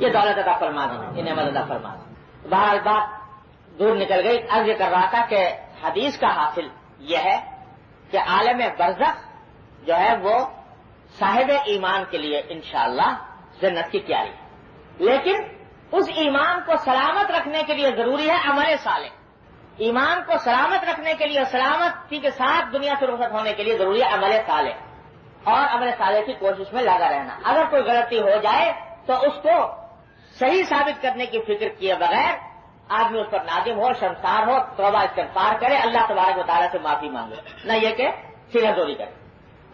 [SPEAKER 2] یہ دولت عطا فرما دیں, یہ نعمت عطا فرما دیں. بہرحال بات دور نکل گئی. عرض یہ کر رہا تھا کہ حدیث کا حاصل یہ ہے کہ عالم برزخ جو ہے وہ صاحب ایمان کے لیے انشاءاللہ جنت کی تیاری ہے, لیکن اس ایمان کو سلامت رکھنے کے لیے ضروری ہے عمل صالح. ایمان کو سلامت رکھنے کے لیے, سلامتی کے ساتھ دنیا سے رخصت ہونے کے لیے ضروری ہے عمل صالح, اور عمل صالح کی کوشش میں لگا رہنا. اگر کوئی غلطی ہو جائے تو اس کو صحیح ثابت کرنے کی فکر کیے بغیر آدمی اس پر نادم ہو, شرمسار ہو, توبہ استغفار کرے, اللہ تبارک و تعالیٰ سے معافی مانگے, نہ یہ کہ سیدھا دوری کرے.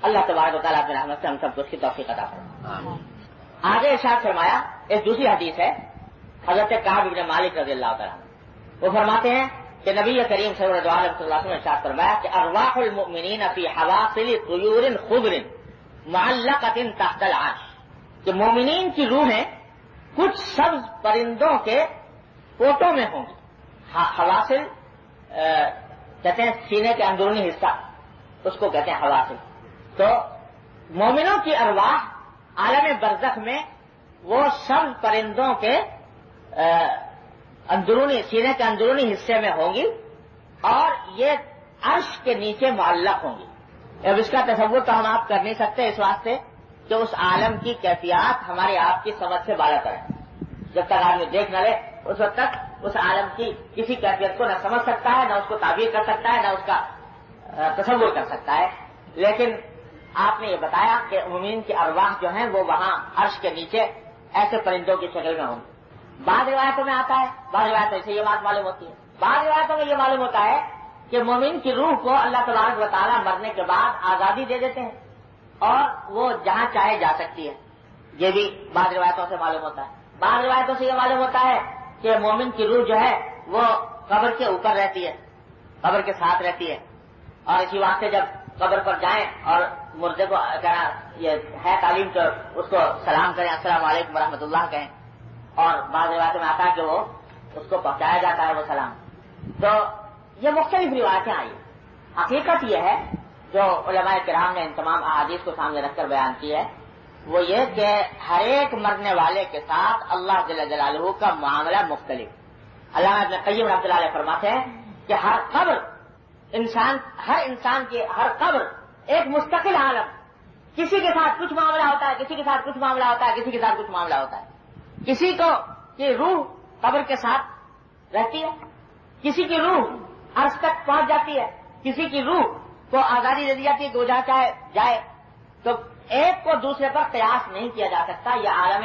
[SPEAKER 2] اللہ تبارک و تعالیٰ اپنے رحمت سے ہم سب کو اس کی توفیق عطا فرمائے. آگے ارشاد فرمایا, ایک دوسری حدیث ہے حضرت کعب بن مالک رضی اللہ تعالیٰ عنہ. وہ فرماتے ہیں کہ نبی کریم صلی اللہ علیہ وسلم نے ارشاد فرمایا کہ ارواح المؤمنین فی حواصل طیور خضر معلقۃ تحت العرش، کہ مومنین کی روحیں کچھ سبز پرندوں کے پوٹوں میں ہوں گی. حواصل کہتے ہیں سینے کے اندرونی حصہ، اس کو کہتے ہیں حواصل. تو مومنوں کی ارواح عالم برزخ میں وہ سبز پرندوں کے اندرونی سینے کے اندرونی حصے میں ہوں گی اور یہ عرش کے نیچے معلق ہوں گی. اب اس کا تصور تو ہم آپ کر نہیں سکتے اس واسطے کہ اس عالم کی کیفیات ہماری آپ کی سمجھ سے بالا تر ہے. جب تک آدمی دیکھ نہ لے اس وقت تک اس عالم کی کسی کیفیت کو نہ سمجھ سکتا ہے، نہ اس کو تعبیر کر سکتا ہے، نہ اس کا تصور کر سکتا ہے. لیکن آپ نے یہ بتایا کہ مومنین کی ارواح جو ہیں وہ وہاں عرش کے نیچے ایسے پرندوں کی شکل میں ہوں گے. بعض روایتوں میں آتا ہے، بعض روایتوں سے یہ بات معلوم ہوتی ہے، بعض روایتوں میں یہ معلوم ہوتا ہے کہ مومن کی روح کو اللہ تبارک و تعالیٰ مرنے کے بعد آزادی دے دیتے ہیں اور وہ جہاں چاہے جا سکتی ہے. یہ بھی بعض روایتوں سے معلوم ہوتا ہے. بعض روایتوں سے یہ معلوم ہوتا ہے کہ مومن کی روح جو ہے وہ قبر کے اوپر رہتی ہے، قبر کے ساتھ رہتی ہے، اور اسی واسطے جب قبر پر جائیں اور مردے کو کہنا یہ ہے تعلیم تو اس کو سلام کریں، السلام علیکم ورحمۃ اللہ کہیں. اور بعض روایتوں میں آتا ہے کہ وہ اس کو پہنچایا جاتا ہے وہ سلام. تو یہ مختلف روایتیں آئی. حقیقت یہ ہے جو علماء کرام نے ان تمام احادیث کو سامنے رکھ کر بیان کی ہے وہ یہ کہ ہر ایک مرنے والے کے ساتھ اللہ جل جلالہ کا معاملہ مختلف. علامہ ابن قیم رحمۃ اللہ علیہ فرماتے ہیں کہ ہر قبر انسان کی ہر قبر ایک مستقل عالم، کسی کے ساتھ کچھ معاملہ ہوتا ہے، کسی کے ساتھ کچھ معاملہ ہوتا ہے، کسی کے ساتھ کچھ معاملہ ہوتا ہے. کسی کو کی روح قبر کے ساتھ رہتی ہے، کسی کی روح عرش تک پہنچ جاتی ہے، کسی کی روح کو آزادی دے دی جاتی ہے کہ وہ جہاں چاہے جائے. تو ایک کو دوسرے پر قیاس نہیں کیا جا سکتا. یہ عالم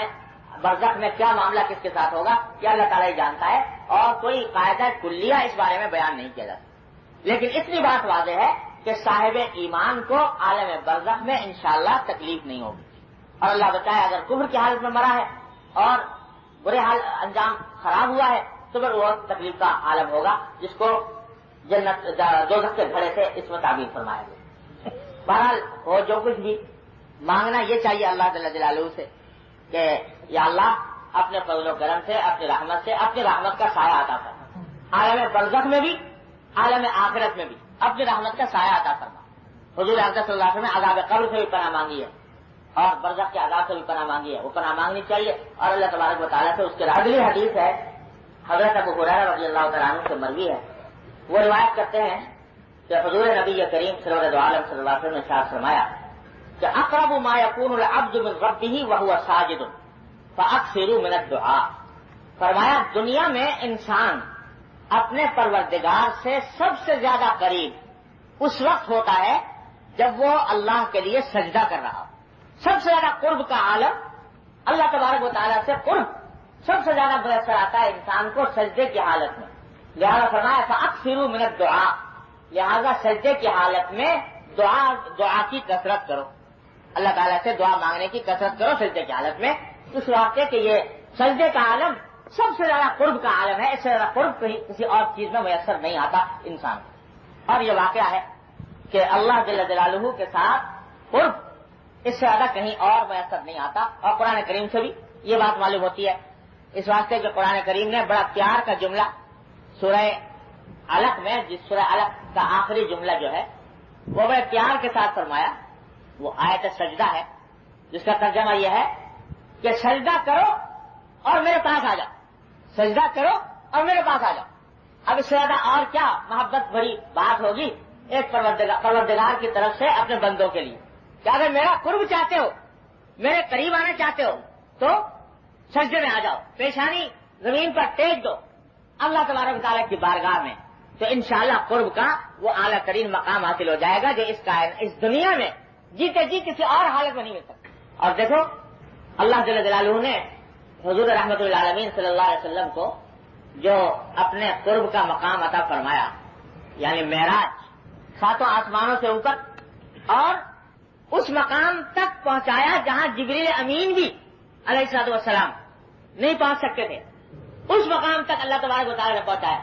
[SPEAKER 2] برزخ میں کیا معاملہ کس کے ساتھ ہوگا یہ اللہ تعالیٰ ہی جانتا ہے اور کوئی قاعدہ کلیہ اس بارے میں بیان نہیں کیا جا سکتا. لیکن اتنی بات واضح ہے کہ صاحب ایمان کو عالم برزخ میں انشاءاللہ تکلیف نہیں ہوگی. اور اللہ بتائے اگر کفر کی حالت میں مرا ہے اور برے حال انجام خراب ہوا ہے تو پھر وہ تکلیف کا عالم ہوگا جس کو جنت دوزخ کے گھڑے سے اس میں تعبیر فرمایا گیا. بہرحال ہو جو کچھ بھی مانگنا یہ چاہیے اللہ جل جلالہ سے کہ یا اللہ اپنے فضل و کرم سے اپنی رحمت کا سایہ عطا فرما. عالم برزخ میں بھی عالم آخرت میں بھی اپنی رحمت کا سایہ عطا فرما. حضور اقدس صلی اللہ علیہ وسلم نے عذاب قبر سے بھی پناہ مانگی ہے اور برزخ کے عذاب سے بھی پناہ مانگی ہے. وہ پناہ مانگنی چاہیے اور اللہ تبارک و تعالیٰ سے اس کے اگلی حدیث ہے حضرت ابو ہریرہ رضی اللہ تعالیٰ عنہ سے مروی ہے. وہ روایت کرتے ہیں کہ حضور نبی کریم صلی اللہ علیہ وسلم نے ارشاد فرمایا کہ اقرب ما یکون العبد من ربہ وہو ساجد فاکثروا من الدعاء. فرمایا دنیا میں انسان اپنے پروردگار سے سب سے زیادہ قریب اس وقت ہوتا ہے جب وہ اللہ کے لیے سجدہ کر رہا ہو. سب سے زیادہ قرب کا عالم اللہ تبارک و تعالیٰ سے قرب سب سے زیادہ میسر آتا ہے انسان کو سجدے کی حالت میں. لہذا فرمایا فاکثروا من الدعاء، لہذا سجدے کی حالت میں دعا کی کثرت کرو، اللہ تعالیٰ سے دعا مانگنے کی کثرت کرو سجدے کی حالت میں. اس واسطے کہ یہ سجدے کا عالم سب سے زیادہ قرب کا عالم ہے. اس سے زیادہ قرب کسی اور چیز میں میسر نہیں آتا انسان. اور یہ واقعہ ہے کہ اللہ جل جلالہ کے ساتھ قرب اس سے زیادہ کہیں اور میسر نہیں آتا. اور قرآن کریم سے بھی یہ بات معلوم ہوتی ہے اس واسطے کہ قرآن کریم نے بڑا پیار کا جملہ سورہ علق میں، جس سورہ علق کا آخری جملہ جو ہے وہ بڑے پیار کے ساتھ فرمایا. وہ آیت سجدہ ہے جس کا ترجمہ یہ ہے کہ سجدہ کرو اور میرے پاس آ جاؤ، سجدہ کرو اور میرے پاس آ جاؤ. اب اس سے زیادہ اور کیا محبت بھری بات ہوگی ایک پروردگار کی طرف سے اپنے بندوں کے لیے کہ اگر میرا قرب چاہتے ہو، میرے قریب آنا چاہتے ہو تو سجدے میں آ جاؤ، پیشانی زمین پر ٹیک دو اللہ تبارک و تعالیٰ کی بارگاہ میں. تو انشاءاللہ قرب کا وہ اعلیٰ ترین مقام حاصل ہو جائے گا جو اس دنیا میں جیتے جی کسی اور حالت میں نہیں مل سکتا. اور دیکھو اللہ جل جلالہ نے حضور رحمت العالمین صلی اللہ علیہ وسلم کو جو اپنے قرب کا مقام عطا فرمایا یعنی معراج، ساتوں آسمانوں سے اوپر، اور اس مقام تک پہنچایا جہاں جبریل امین بھی علیہ الصلوۃ والسلام نہیں پہنچ سکتے تھے. اس مقام تک اللہ تبارک و تعالیٰ نے پہنچایا.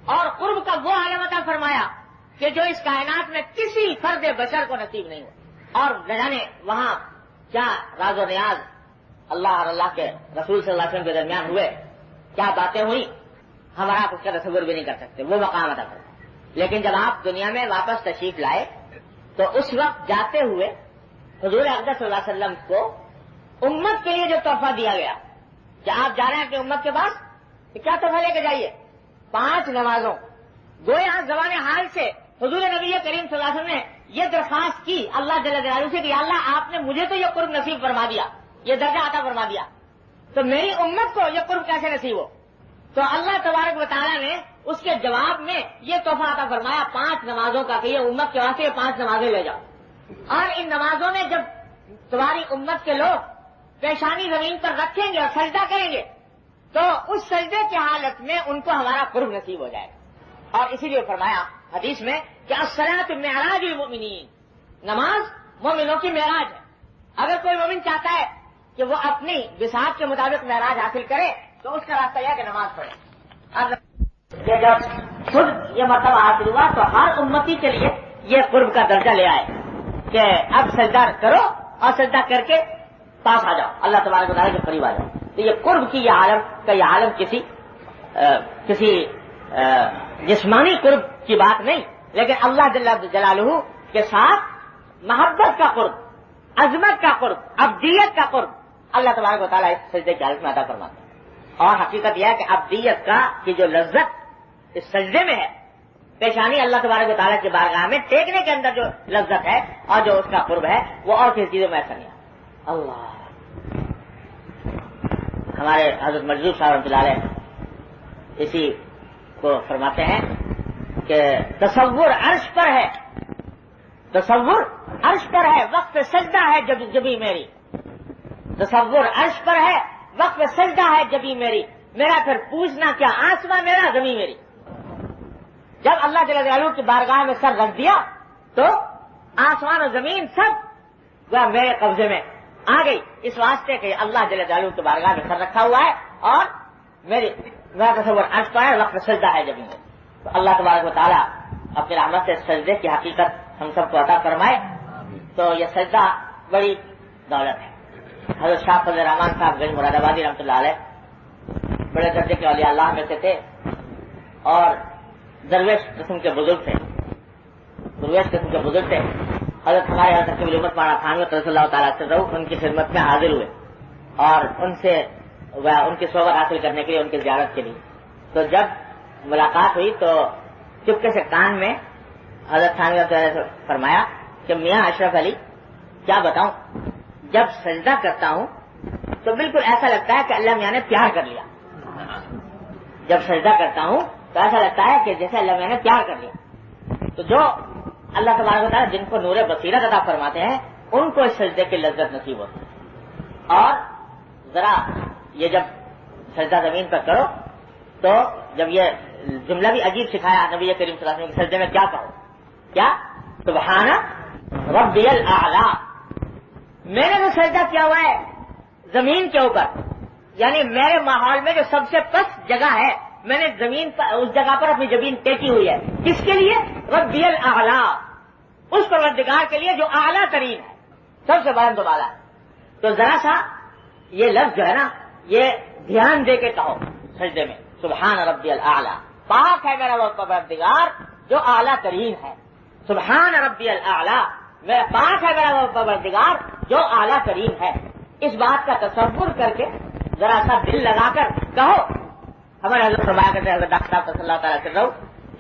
[SPEAKER 2] اور قرب کا وہ عالم عطا فرمایا کہ جو اس کائنات میں کسی فرد بشر کو نصیب نہیں ہوا، اور نہ جانے وہاں کیا راز و نیاز اللہ اور اللہ کے رسول صلی اللہ علیہ وسلم کے درمیان ہوئے، کیا باتیں ہوئی، ہمارا اس کا تصور بھی نہیں کر سکتے، وہ مقام عطا کرتا۔ لیکن جب آپ دنیا میں واپس تشریف لائے تو اس وقت جاتے ہوئے حضور اقدس صلی اللہ علیہ وسلم کو امت کے لیے جو تحفہ دیا گیا کہ آپ جا رہے ہیں کہ امت کے پاس کیا تحفہ لے کے جائیے؟ 5 نمازوں۔ گویا زبان حال سے حضور نبی کریم صلی اللہ علیہ وسلم نے یہ درخواست کی اللہ جل جلالہ سے کہ اللہ آپ نے مجھے تو یہ قرب نصیب فرما دیا، یہ درجہ عطا فرما دیا، تو میری امت کو یہ قرب کیسے نصیب ہو؟ تو اللہ تبارک و تعالیٰ نے اس کے جواب میں یہ تحفہ عطا فرمایا 5 نمازوں کا کہ یہ امت کے واسطے 5 نمازیں لے جاؤ، اور ان نمازوں میں جب تمہاری امت کے لوگ پیشانی زمین پر رکھیں گے اور سجدہ کریں گے تو اس سجدے کی حالت میں ان کو ہمارا قرب نصیب ہو جائے گا۔ اور اسی لیے فرمایا حدیث میں کہ الصلاۃ معراج المؤمنین، نماز مومنوں کی معراج ہے۔ اگر کوئی مومن چاہتا ہے کہ وہ اپنی بساط کے مطابق معراج حاصل کرے تو اس کا راستہ یہ ہے کہ نماز پڑھے۔ اب کہ جب خود یہ مرتبہ حاصل ہوا تو ہر امتی کے لیے یہ قرب کا درجہ لے آئے کہ اب سجدہ کرو اور سجدہ کر کے پاس آ جاؤ، اللہ تبارک و تعالیٰ کے قریب آ جاؤ۔ تو یہ قرب کی یہ عالم کسی جسمانی قرب کی بات نہیں، لیکن اللہ جل جلالہ کے ساتھ محبت کا قرب، عظمت کا قرب، ابدیت کا قرب اللہ تبارک و تعالیٰ اس سجدے کی حالت میں عطا فرماتے ہیں۔ اور حقیقت یہ ہے کہ ابدیت کی جو لذت اس سجدے میں ہے، پیشانی اللہ تبارک و تعالیٰ کی بارگاہ میں ٹیکنے کے اندر جو لذت ہے اور جو اس کا قرب ہے وہ اور کسی چیزوں میں ایسا نہیں ہے۔ اللہ، ہمارے حضرت مجذوب صاحب رحمۃ اللہ علیہ اسی کو فرماتے ہیں کہ تصور عرش پر ہے، تصور عرش پر ہے، وقت سجدہ ہے جبھی میری، تصور عرش پر ہے، وقت سجدہ ہے جبھی میری، میرا پھر پوچھنا کیا آسمان میرا زمین میری۔ جب اللہ جل جلالہ کی بارگاہ میں سر رکھ دیا تو آسمان و زمین سب وہ میرے قبضے میں آ گئی، اس واسطے کہ اللہ جل جلالہ کی بارگاہ میں سر رکھا ہوا ہے اور میرا تصور عرش پر ہے، وقت سجدہ ہے جبھی میری۔ تو اللہ تبارک و تعالیٰ اپنی رحمت سے سجدے کی حقیقت ہم سب کو عطا فرمائے۔ تو یہ سجدہ بڑی دولت ہے۔ حضرت شاہ فضل الرحمان صاحب گنج مراد آبادی رحمۃ اللہ علیہ بڑے درجے کے اولیاء اللہ میں سے تھے اور درویش قسم کے بزرگ تھے، حضرت ہمارے حضرت تقریب الامت مولانا تھانوی رضی اللہ تعالیٰ سے ان کی خدمت میں حاضر ہوئے اور ان سے ان کی صحبت حاصل کرنے کے لیے، ان کی زیارت کے لیے۔ تو جب ملاقات ہوئی تو چپکے سے کان میں حضرت تھانوی رضی اللہ سے فرمایا کہ میاں اشرف علی کیا بتاؤں، جب سجدہ کرتا ہوں تو بالکل ایسا لگتا ہے کہ اللہ میاں نے پیار کر لیا، جب سجدہ کرتا ہوں تو ایسا لگتا ہے کہ جیسے اللہ میاں نے پیار کر لیا۔ تو جو اللہ تبارک و تعالیٰ جن کو نور بصیرت عطا فرماتے ہیں ان کو اس سجدے کی لذت نصیب ہوتی ہے۔ اور ذرا یہ جب سجدہ زمین پر کرو تو جب یہ جملہ بھی عجیب سکھایا نبی کریم صلی اللہ علیہ وسلم کے سجدے میں کیا کہو، کیا سبحان ربی الاعلی، میں نے جو سجدہ کیا ہوا ہے زمین کے اوپر، یعنی میرے ماحول میں جو سب سے پست جگہ ہے میں نے زمین پر اس جگہ پر اپنی زمین ٹیکی ہوئی ہے، کس کے لیے؟ ربی الاعلی، اس پروردگار کے لیے جو اعلیٰ ترین ہے، سب سے بلند و بالا ہے۔ تو ذرا سا یہ لفظ جو ہے نا یہ دھیان دے کے کہو سجدے میں، سبحان ربی الاعلی، پاک ہے میرا وہ پروردگار جو اعلیٰ ترین ہے، سبحان ربی الاعلی، میرا پاک ہے میرا وہ پروردگار جو اعلیٰ ترین ہے۔ اس بات کا تصور کر کے ذرا سا دل لگا کر کہو۔ ہمارے حضرت فرمایا کرتے ہیں حضرت ڈاکٹر صاحب صلی اللہ تعالیٰ سے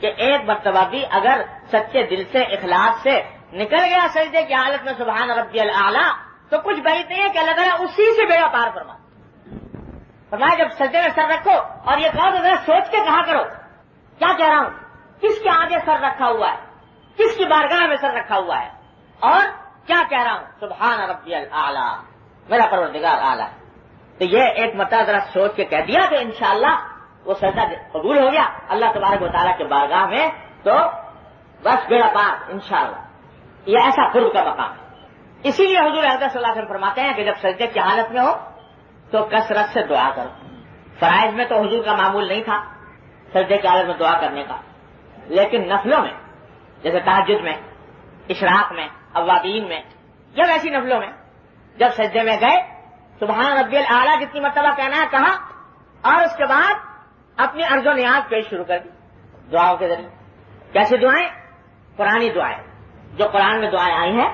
[SPEAKER 2] کہ ایک مرتبہ بھی اگر سچے دل سے اخلاص سے نکل گیا سجدے کی حالت میں سبحان ربی الاعلی تو کچھ بعید نہیں ہے کہ اللہ تعالیٰ اسی سے بیڑا پار فرمایا جب سجدے میں سر رکھو اور یہ کہو تو ذرا سوچ کے کہا کرو کیا کہہ رہا ہوں، کس کے آگے سر رکھا ہوا ہے، کس کی بارگاہ میں سر رکھا ہوا ہے اور کیا کہہ رہا ہوں، سبحان ربی الاعلی، میرا پروردگار اعلیٰ ہے۔ تو یہ ایک مرتبہ ذرا سوچ کے کہہ دیا تو انشاءاللہ وہ سجدہ قبول ہو گیا اللہ تبارک و تعالیٰ کے بارگاہ میں، تو بس بیڑا پار انشاءاللہ۔ یہ ایسا قرب کا مقام ہے۔ اسی لیے حضور حضرت صلی اللہ علیہ وسلم فرماتے ہیں کہ جب سجدے کی حالت میں ہو تو کثرت سے دعا کرو۔ فرائض میں تو حضور کا معمول نہیں تھا، سجدے کی حالت میں دعا کرنے کا، لیکن نفلوں میں جیسے تہجد میں، اشراق میں، اوابین میں یا ویسی نفلوں میں جب سجدے میں گئے سبحان ربی الاعلیٰ جتنی مرتبہ کہنا ہے کہا، اور اس کے بعد اپنی عرض و نیاز پیش شروع کر دی دعاؤں کے ذریعے۔ کیسی دعائیں؟ قرآنی دعائیں، جو قرآن میں دعائیں آئی ہیں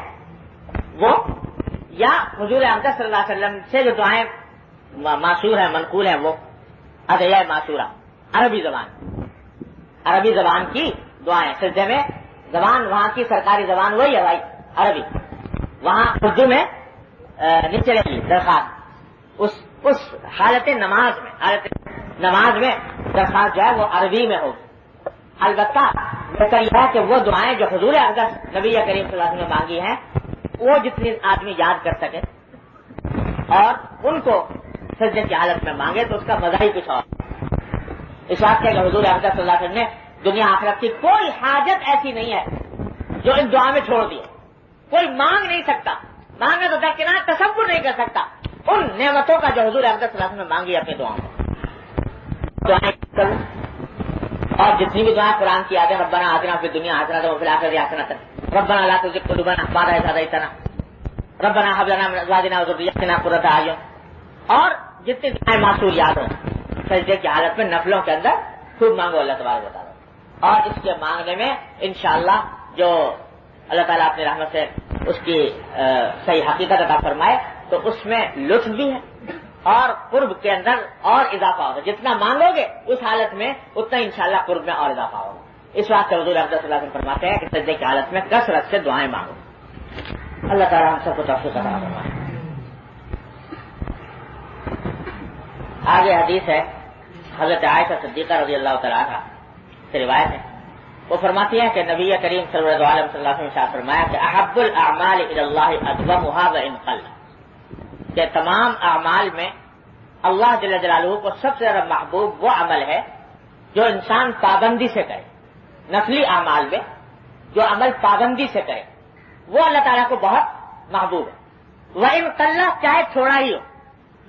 [SPEAKER 2] وہ، یا حضور اقدس صلی اللہ علیہ وسلم سے جو دعائیں معصور ہیں، منقول ہیں، وہ ادعیہ معصورہ، عربی زبان کی دعائیں۔ سجدے میں زبان وہاں کی سرکاری زبان وہی ہے بھائی، عربی، وہاں اردو میں نہیں چلے گی درخواست، اس حالت نماز میں درخواست جو ہے وہ عربی میں ہوگی۔ البتہ بہتر یہ ہے کہ وہ دعائیں جو حضور اقدس نبی کریم صلی اللہ علیہ وسلم نے مانگی ہیں وہ جتنی آدمی یاد کر سکے اور ان کو سجدے کی حالت میں مانگے تو اس کا مزہ ہی کچھ اور۔ اس بات کہ حضور اقدس صلی اللہ علیہ وسلم نے دنیا آخرت کی کوئی حاجت ایسی نہیں ہے جو اس دعا میں چھوڑ دی، کوئی مانگ نہیں سکتا، مانگنا تو درکنار تصور نہیں کر سکتا ان نعمتوں کا جو حضور اقدس صلی اللہ علیہ وسلم نے مانگی اپنی دعاؤں میں۔ اور جتنی بھی دعائیں قرآن کی آتے ہیں، ربنا آتنا فی الدنیا حسنۃ وفی الآخرۃ حسنۃ، ربنا لا تزغ قلوبنا بعد إذ هديتنا، ربنا هب لنا من أزواجنا وذرياتنا قرة أعين، اور جتنی دعائیں معصور یاد ہوں سجدے کی حالت میں نفلوں کے اندر خوب مانگو اللہ تبارک و تعالیٰ، اور اس کے مانگنے میں انشاءاللہ جو اللہ تعالیٰ اپنی رحمت سے اس کی صحیح حقیقت عطا فرمائے تو اس میں لطف بھی ہے اور قرب کے اندر اور اضافہ ہوگا، جتنا مانگو گے اس حالت میں اتنا انشاءاللہ قرب میں اور اضافہ ہوگا۔ اس واسطے حضور اقدس صلی اللہ علیہ وسلم فرماتے ہیں کہ سجدے کی حالت میں کثرت سے دعائیں مانگو۔ اللہ تعالیٰ ہم سب کو توفیق عطا فرمائے۔ آگے حدیث ہے حضرت عائشہ صدیقہ رضی اللہ تعالیٰ عنہا سے روایت ہے، وہ فرماتی ہیں کہ نبی کریم صلی اللہ علیہ وسلم نے فرمایا کہ احب الاعمال الی اللہ ادومها وان قل، کہ تمام اعمال میں اللہ جل جلالہ کو سب سے زیادہ محبوب وہ عمل ہے جو انسان پابندی سے کرے، نفلی اعمال میں جو عمل پابندی سے کرے وہ اللہ تعالیٰ کو بہت محبوب ہے۔ وان قل، چاہے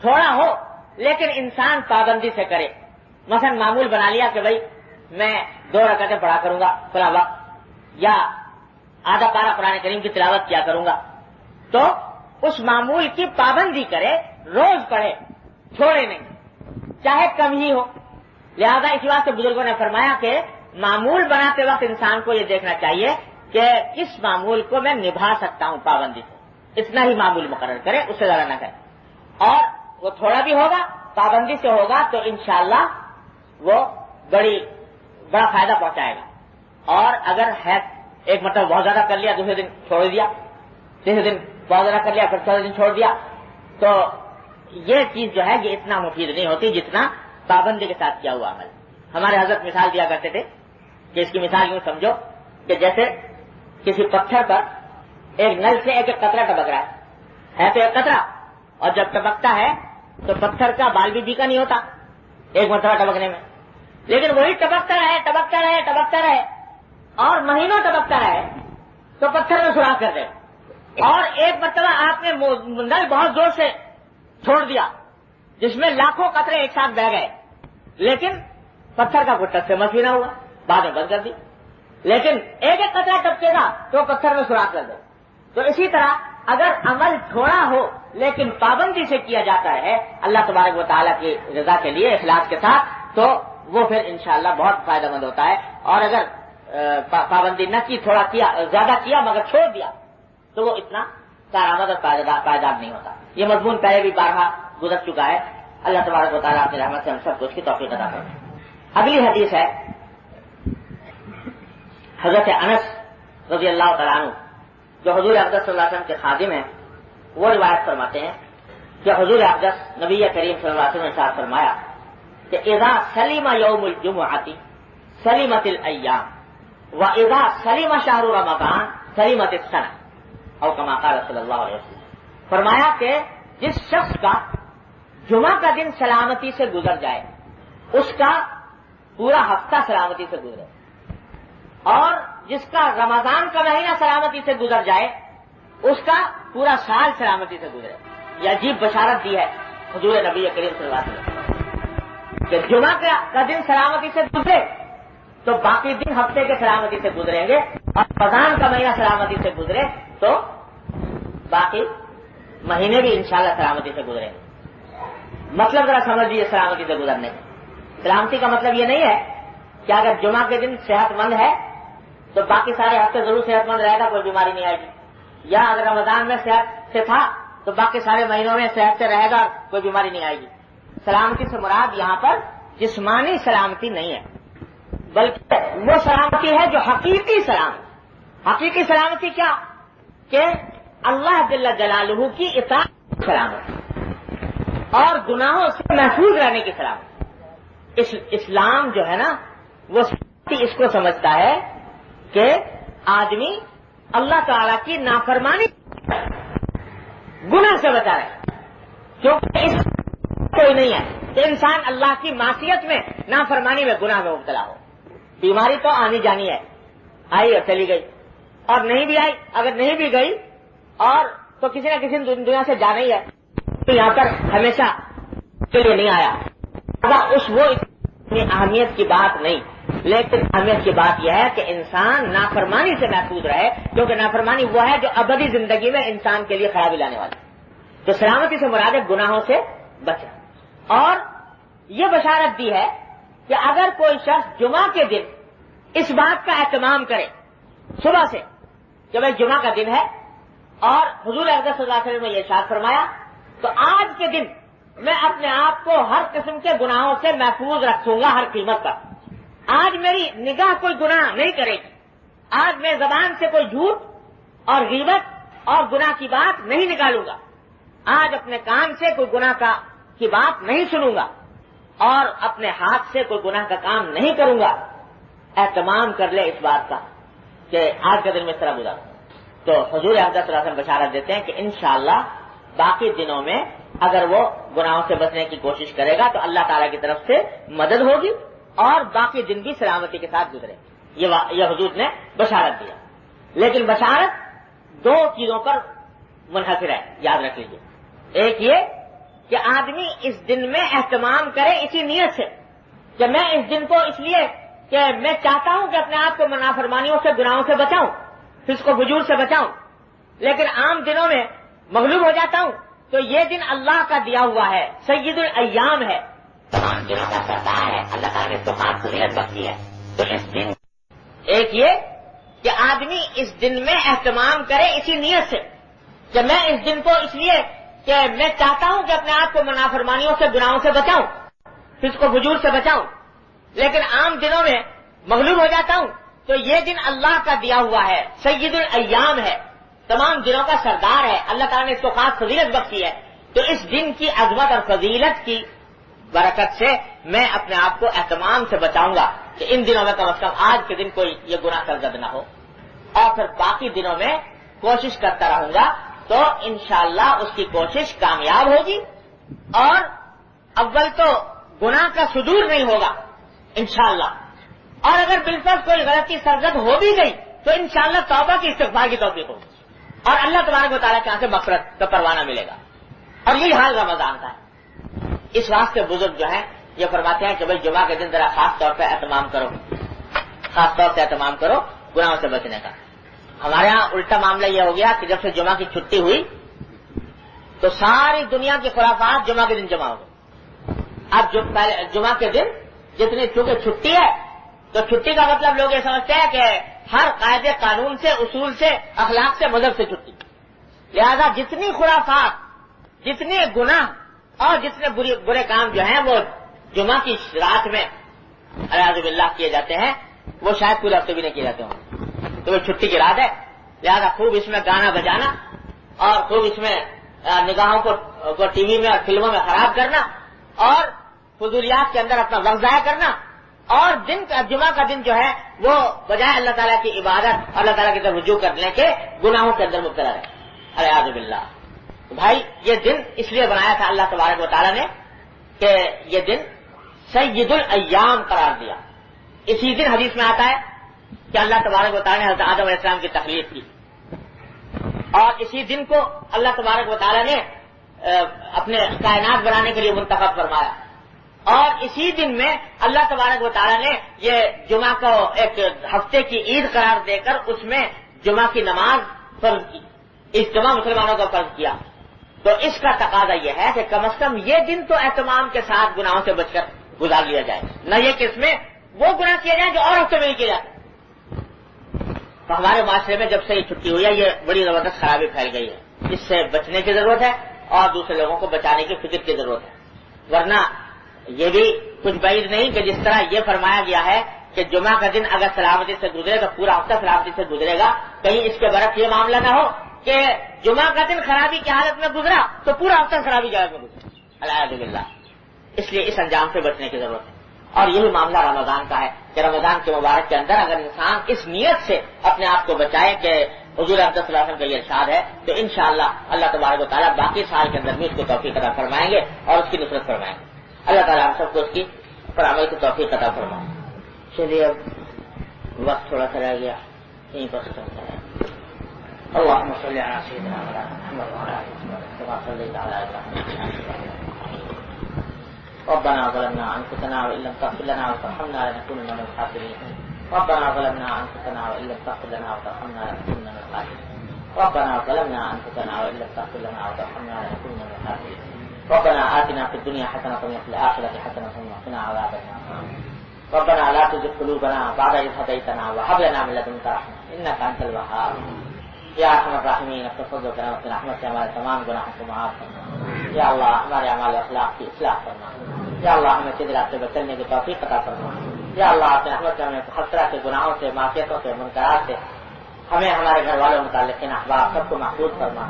[SPEAKER 2] تھوڑا ہو لیکن انسان پابندی سے کرے، مثلا معمول بنا لیا کہ بھائی میں 2 رکعتیں پڑھا کروں گا فلاں وقت، یا آدھا پارہ قرآن کریم کی تلاوت کیا کروں گا، تو اس معمول کی پابندی کرے، روز پڑھے، چھوڑے نہیں، چاہے کم ہی ہو۔ لہذا اس بات سے بزرگوں نے فرمایا کہ معمول بناتے وقت انسان کو یہ دیکھنا چاہیے کہ اس معمول کو میں نبھا سکتا ہوں پابندی سے، اتنا ہی معمول مقرر کرے، اس سے زیادہ نہ کرے، اور وہ تھوڑا بھی ہوگا پابندی سے ہوگا تو انشاءاللہ وہ بڑا فائدہ پہنچائے گا۔ اور اگر ہے ایک مرتبہ بہت زیادہ کر لیا، دوسرے دن چھوڑ دیا، تیسرے دن بہت زیادہ کر لیا، پھر چوتھے دن چھوڑ دیا، تو یہ چیز جو ہے یہ اتنا مفید نہیں ہوتی جتنا پابندی کے ساتھ کیا ہوا عمل۔ ہمارے حضرت مثال دیا کرتے تھے کہ اس کی مثال یوں سمجھو کہ جیسے کسی پتھر پر ایک نل سے ایک قطرہ ٹپک رہا ہے تو ایک قطرہ، اور جب ٹپکتا ہے تو پتھر کا بال بھی کا نہیں ہوتا ایک مرتبہ ٹپکنے میں، لیکن وہی ٹپکتا رہے اور مہینوں ٹپکتا رہے تو پتھر میں سوراخ کر دے، اور ایک مرتبہ آپ نے نل بہت زور سے چھوڑ دیا جس میں لاکھوں قطرے ایک ساتھ بہ گئے، لیکن پتھر کا کوئی ٹچ سے مس بھی نہ ہوا، بعد میں بند کر دی، لیکن ایک قطرہ ٹپکے گا تو پتھر میں سوراخ کر دے۔ تو اسی طرح اگر عمل تھوڑا ہو لیکن پابندی سے کیا جاتا ہے اللہ تبارک و تعالیٰ کی رضا کے لیے اخلاص کے ساتھ، تو وہ پھر انشاءاللہ بہت فائدہ مند ہوتا ہے۔ اور اگر پابندی نہ کی، تھوڑا کیا، زیادہ کیا مگر چھوڑ دیا، تو وہ اتنا کارآمد اور پائیدار نہیں ہوتا۔ یہ مضمون پہلے بھی بارہا گزر چکا ہے، اللہ تبارک و تعالیٰ اپنی رحمت سے ہم سب کو اس کی توفیق عطا کرے۔ اگلی حدیث ہے حضرت انس رضی اللہ تعالیٰ عنہ جو حضور اقدس صلی اللہ علیہ وسلم کے خادم ہیں، وہ روایت فرماتے ہیں کہ حضور اقدس نبی کریم صلی اللہ علیہ وسلم نے ارشاد فرمایا کہ اذا سلم یوم الجمعۃ سلمت الایام واذا سلم شہر رمضان سلمت السنہ، او کما قال صلی اللہ علیہ وسلم، فرمایا کہ جس شخص کا جمعہ کا دن سلامتی سے گزر جائے اس کا پورا ہفتہ سلامتی سے گزرے، اور جس کا رمضان کا مہینہ سلامتی سے گزر جائے اس کا پورا سال سلامتی سے گزرے۔ یہ عجیب بشارت دی ہے حضور نبی کریم صلی اللہ علیہ وسلم۔ کہ جمعہ کا دن سلامتی سے گزرے تو باقی دن ہفتے کے سلامتی سے گزریں گے، اور رمضان کا مہینہ سلامتی سے گزرے تو باقی مہینے بھی انشاءاللہ سلامتی سے گزریں گے۔ مطلب ذرا سمجھ لیجیے سلامتی سے گزرنے کا۔ سلامتی کا مطلب یہ نہیں ہے کہ اگر جمعہ کے دن صحت مند ہے تو باقی سارے ہفتے ضرور صحت مند رہے گا، کوئی بیماری نہیں آئے گی، یا اگر رمضان میں صحت سے تھا تو باقی سارے مہینوں میں صحت سے رہے گا، کوئی بیماری نہیں آئے گی۔ سلامتی سے مراد یہاں پر جسمانی سلامتی نہیں ہے، بلکہ وہ سلامتی ہے جو حقیقی سلامتی۔ حقیقی سلامتی کیا؟ کہ اللہ جل جلالہ کی اطاعت سلامتی اور گناہوں سے محفوظ رہنے کی سلامتی۔ اسلام جو ہے نا وہ اس کو سمجھتا ہے کہ آدمی اللہ تعالی کی نافرمانی گناہ سے بچا رہے، کیونکہ اس کوئی نہیں ہے کہ انسان اللہ کی معصیت میں نافرمانی میں گناہ میں مبتلا ہو۔ بیماری تو آنی جانی ہے، آئی اور چلی گئی، اور نہیں بھی آئی، اگر نہیں بھی گئی اور تو کسی نہ کسی دنیا سے جانا ہی ہے، تو یہاں پر ہمیشہ کے لیے نہیں آیا۔ وہ اتنی اہمیت کی بات نہیں، لیکن اہمیت کی بات یہ ہے کہ انسان نافرمانی سے محفوظ رہے، کیونکہ نافرمانی وہ ہے جو ابدی زندگی میں انسان کے لیے خرابی لانے والی۔ تو سلامتی سے مراد ہے گناہوں سے بچنا، اور یہ بشارت دی ہے کہ اگر کوئی شخص جمعہ کے دن اس بات کا اہتمام کرے صبح سے کہ بھائی جمعہ کا دن ہے، اور حضور اقدس صلی اللہ علیہ وسلم نے یہ ارشاد فرمایا تو آج کے دن میں اپنے آپ کو ہر قسم کے گناہوں سے محفوظ رکھوں گا ہر قیمت پر۔ آج میری نگاہ کوئی گناہ نہیں کرے گی، آج میں زبان سے کوئی جھوٹ اور غیبت اور گناہ کی بات نہیں نکالوں گا، آج اپنے کان سے کوئی گناہ کی بات نہیں سنوں گا، اور اپنے ہاتھ سے کوئی گناہ کا کام نہیں کروں گا۔ اہتمام کر لے اس بات کا کہ آج کا دن میں اس طرح گزاروں۔ تو حضور اقدس صلی اللہ علیہ وسلم بشارت دیتے ہیں کہ انشاءاللہ باقی دنوں میں اگر وہ گناہوں سے بچنے کی کوشش کرے گا تو اللہ تعالیٰ کی طرف سے مدد ہوگی، اور باقی دن بھی سلامتی کے ساتھ گزرے۔ یہ حضور نے بشارت دیا، لیکن بشارت دو چیزوں پر منحصر ہے، یاد رکھ لیجیے۔ ایک یہ کہ آدمی اس دن میں اہتمام کرے اسی نیت سے کہ میں اس دن کو اس لیے کہ میں چاہتا ہوں کہ اپنے آپ کو نافرمانیوں سے گناہوں سے بچاؤں، فسق و فجور سے بچاؤں، لیکن عام دنوں میں مغلوب ہو جاتا ہوں، تو یہ دن اللہ کا دیا ہوا ہے، سید الایام ہے، تمام دنوں کا سردار ہے، اللہ تعالیٰ نے تو خاص فضیلت بخشی ہے۔ تو اس دن ایک یہ کہ آدمی اس دن میں اہتمام کرے اسی نیت سے کہ میں اس دن کو اس لیے کہ میں چاہتا ہوں کہ اپنے آپ کو نافرمانیوں سے گناہوں سے بچاؤں، فسق و فجور سے بچاؤں، لیکن عام دنوں میں مغلوب ہو جاتا ہوں، تو یہ دن اللہ کا دیا ہوا ہے، سید الایام ہے، تمام دنوں کا سردار ہے، اللہ تعالیٰ نے اس کو خاص فضیلت بخشی ہے۔ تو اس دن کی عظمت اور فضیلت کی برکت سے میں اپنے آپ کو اہتمام سے بچاؤں گا کہ ان دنوں میں کم از کم آج کے دن کوئی یہ گناہ سرزد نہ ہو، اور پھر باقی دنوں میں کوشش کرتا رہوں گا، تو انشاءاللہ اس کی کوشش کامیاب ہوگی، اور اول تو گناہ کا صدور نہیں ہوگا انشاءاللہ، اور اگر بالفرض کوئی غلطی سرزد ہو بھی گئی تو انشاءاللہ توبہ کی استغفار کی توفیق ہوگی، اور اللہ تبارک و تعالیٰ کے یہاں سے مغفرت کا پروانہ ملے گا۔ اور یہی حال رمضان کا ہے۔ اس واسطے بزرگ جو ہیں یہ فرماتے ہیں کہ بھائی جمعہ کے دن ذرا خاص طور پہ اہتمام کرو، خاص طور سے اہتمام کرو گناہوں سے بچنے کا۔ ہمارے ہاں الٹا معاملہ یہ ہو گیا کہ جب سے جمعہ کی چھٹی ہوئی تو ساری دنیا کی خرافات جمعہ کے دن جمع ہو گئی۔ اب جمعہ کے دن جتنی چونکہ چھٹی ہے تو چھٹی کا مطلب لوگ یہ سمجھتے ہیں کہ ہر قاعدے قانون سے، اصول سے، اخلاق سے، مذہب سے چھٹی، لہذا جتنی خرافات، جتنے گناہ اور جتنے برے کام جو ہیں وہ جمعہ کی رات میں اعوذ باللہ کیے جاتے ہیں، وہ شاید پورے ہفتے بھی نہیں کیے جاتے ہوں۔ تو وہ چھٹی کی رات ہے، لہذا خوب اس میں گانا بجانا اور خوب اس میں نگاہوں کو ٹی وی میں اور فلموں میں خراب کرنا اور فضولیات کے اندر اپنا وقت ضائع کرنا، اور جمعہ کا دن جو ہے وہ بجائے اللہ تعالیٰ کی عبادت اور اللہ تعالیٰ کی طرف رجوع کرنے کے گناہوں کے اندر مبتلا رہے۔ اعوذ باللہ۔ بھائی یہ دن اس لیے بنایا تھا اللہ تبارک و تعالیٰ نے کہ یہ دن سید الایام قرار دیا۔ اسی دن حدیث میں آتا ہے کہ اللہ تبارک و تعالیٰ نے حضرت آدم علیہ السلام کی تخلیق کی، اور اسی دن کو اللہ تبارک و تعالیٰ نے اپنے کائنات بنانے کے لیے منتخب فرمایا، اور اسی دن میں اللہ تبارک و تعالیٰ نے یہ جمعہ کو ایک ہفتے کی عید قرار دے کر اس میں جمعہ کی نماز فرض کی، اجتماع مسلمانوں کا فرض کیا. تو اس کا تقاضا یہ ہے کہ کم از کم یہ دن تو اہتمام کے ساتھ گناہوں سے بچ کر گزار لیا جائے، نہ یہ کہ اس میں وہ گناہ کیا جائے جو اور ہفتے میں نہیں کیا جاتا. تو ہمارے معاشرے میں جب سے یہ چھٹی ہوئی ہے یہ بڑی زبردست خرابی پھیل گئی ہے. اس سے بچنے کی ضرورت ہے اور دوسرے لوگوں کو بچانے کی فکر کی ضرورت ہے. ورنہ یہ بھی کچھ بعید نہیں کہ جس طرح یہ فرمایا گیا ہے کہ جمعہ کا دن اگر سلامتی سے گزرے تو پورا ہفتہ سلامتی سے گزرے گا، کہیں اس کے برعکس یہ معاملہ نہ ہو کہ جمعہ کا دن خرابی کی حالت میں گزرا تو پورا ہفتہ خرابی کی حالت میں گزرا. العیاذ باللہ. اس لیے اس انجام سے بچنے کی ضرورت ہے. اور یہی معاملہ رمضان کا ہے کہ رمضان کے مبارک کے اندر اگر انسان اس نیت سے اپنے آپ کو بچائے کہ حضور اقدس صلی اللہ علیہ وسلم کا یہ ارشاد ہے، تو انشاءاللہ اللہ تبارک و تعالیٰ باقی سال کے اندر بھی اس کو توفیق عطا فرمائیں گے اور اس کی نصرت فرمائیں گے. اللہ تعالیٰ ہم سب کو اس کی پر عمل کی توفیق عطا فرمائے. چلیے اب وقت تھوڑا سا رہ گیا، یہیں پر چلتا ہے. اللهم صل على سيدنا محمد وعلى آله وصحبه كما صليت على إبراهيم. ربنا ظلمنا أنفسنا وإن لم تغفر لنا وترحمنا لنكونن من الخاسرين. ربنا ظلمنا أنفسنا وإن لم تغفر لنا وترحمنا لنكونن من الخاسرين. ربنا ظلمنا أنفسنا وإن لم تغفر لنا وترحمنا لنكونن من الخاسرين. ربنا آتنا في الدنيا حسنة وفي الآخرة حسنة وقنا عذاب النار. ربنا لا تزغ قلوبنا بعد إذ هديتنا وهب لنا من لدنك رحمة إنك أنت الوهاب. یا ارحم الراحمین اپنے فضل و کرم اپنے رحمت سے ہمارے تمام گناہوں کو معاف فرما. یا اللہ ہمارے اعمال و اخلاق کی اصلاح فرما. یا اللہ ہمیں سیدھے راستے پر چلنے کی توفیق عطا فرما. یا اللہ اپنے رحمت سے ہمیں ہر طرح کے گناہوں سے، معصیتوں سے، منکرات سے ہمیں ہمارے گھر والوں متعلقین احباب سب کو محفوظ فرما.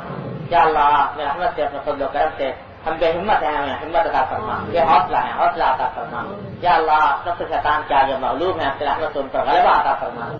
[SPEAKER 2] یا اللہ اپنے رحمت سے، اپنے فضل و کرم سے ہم بے ہمت ہیں، ہمیں ہمت عطا فرما. یہ حوصلہ ہے، حوصلہ عطا فرما. یا اللہ نفس شیطان کے آگے مغلوب ہیں، اپنے رحمت سے ان پر غلبہ عطا فرما.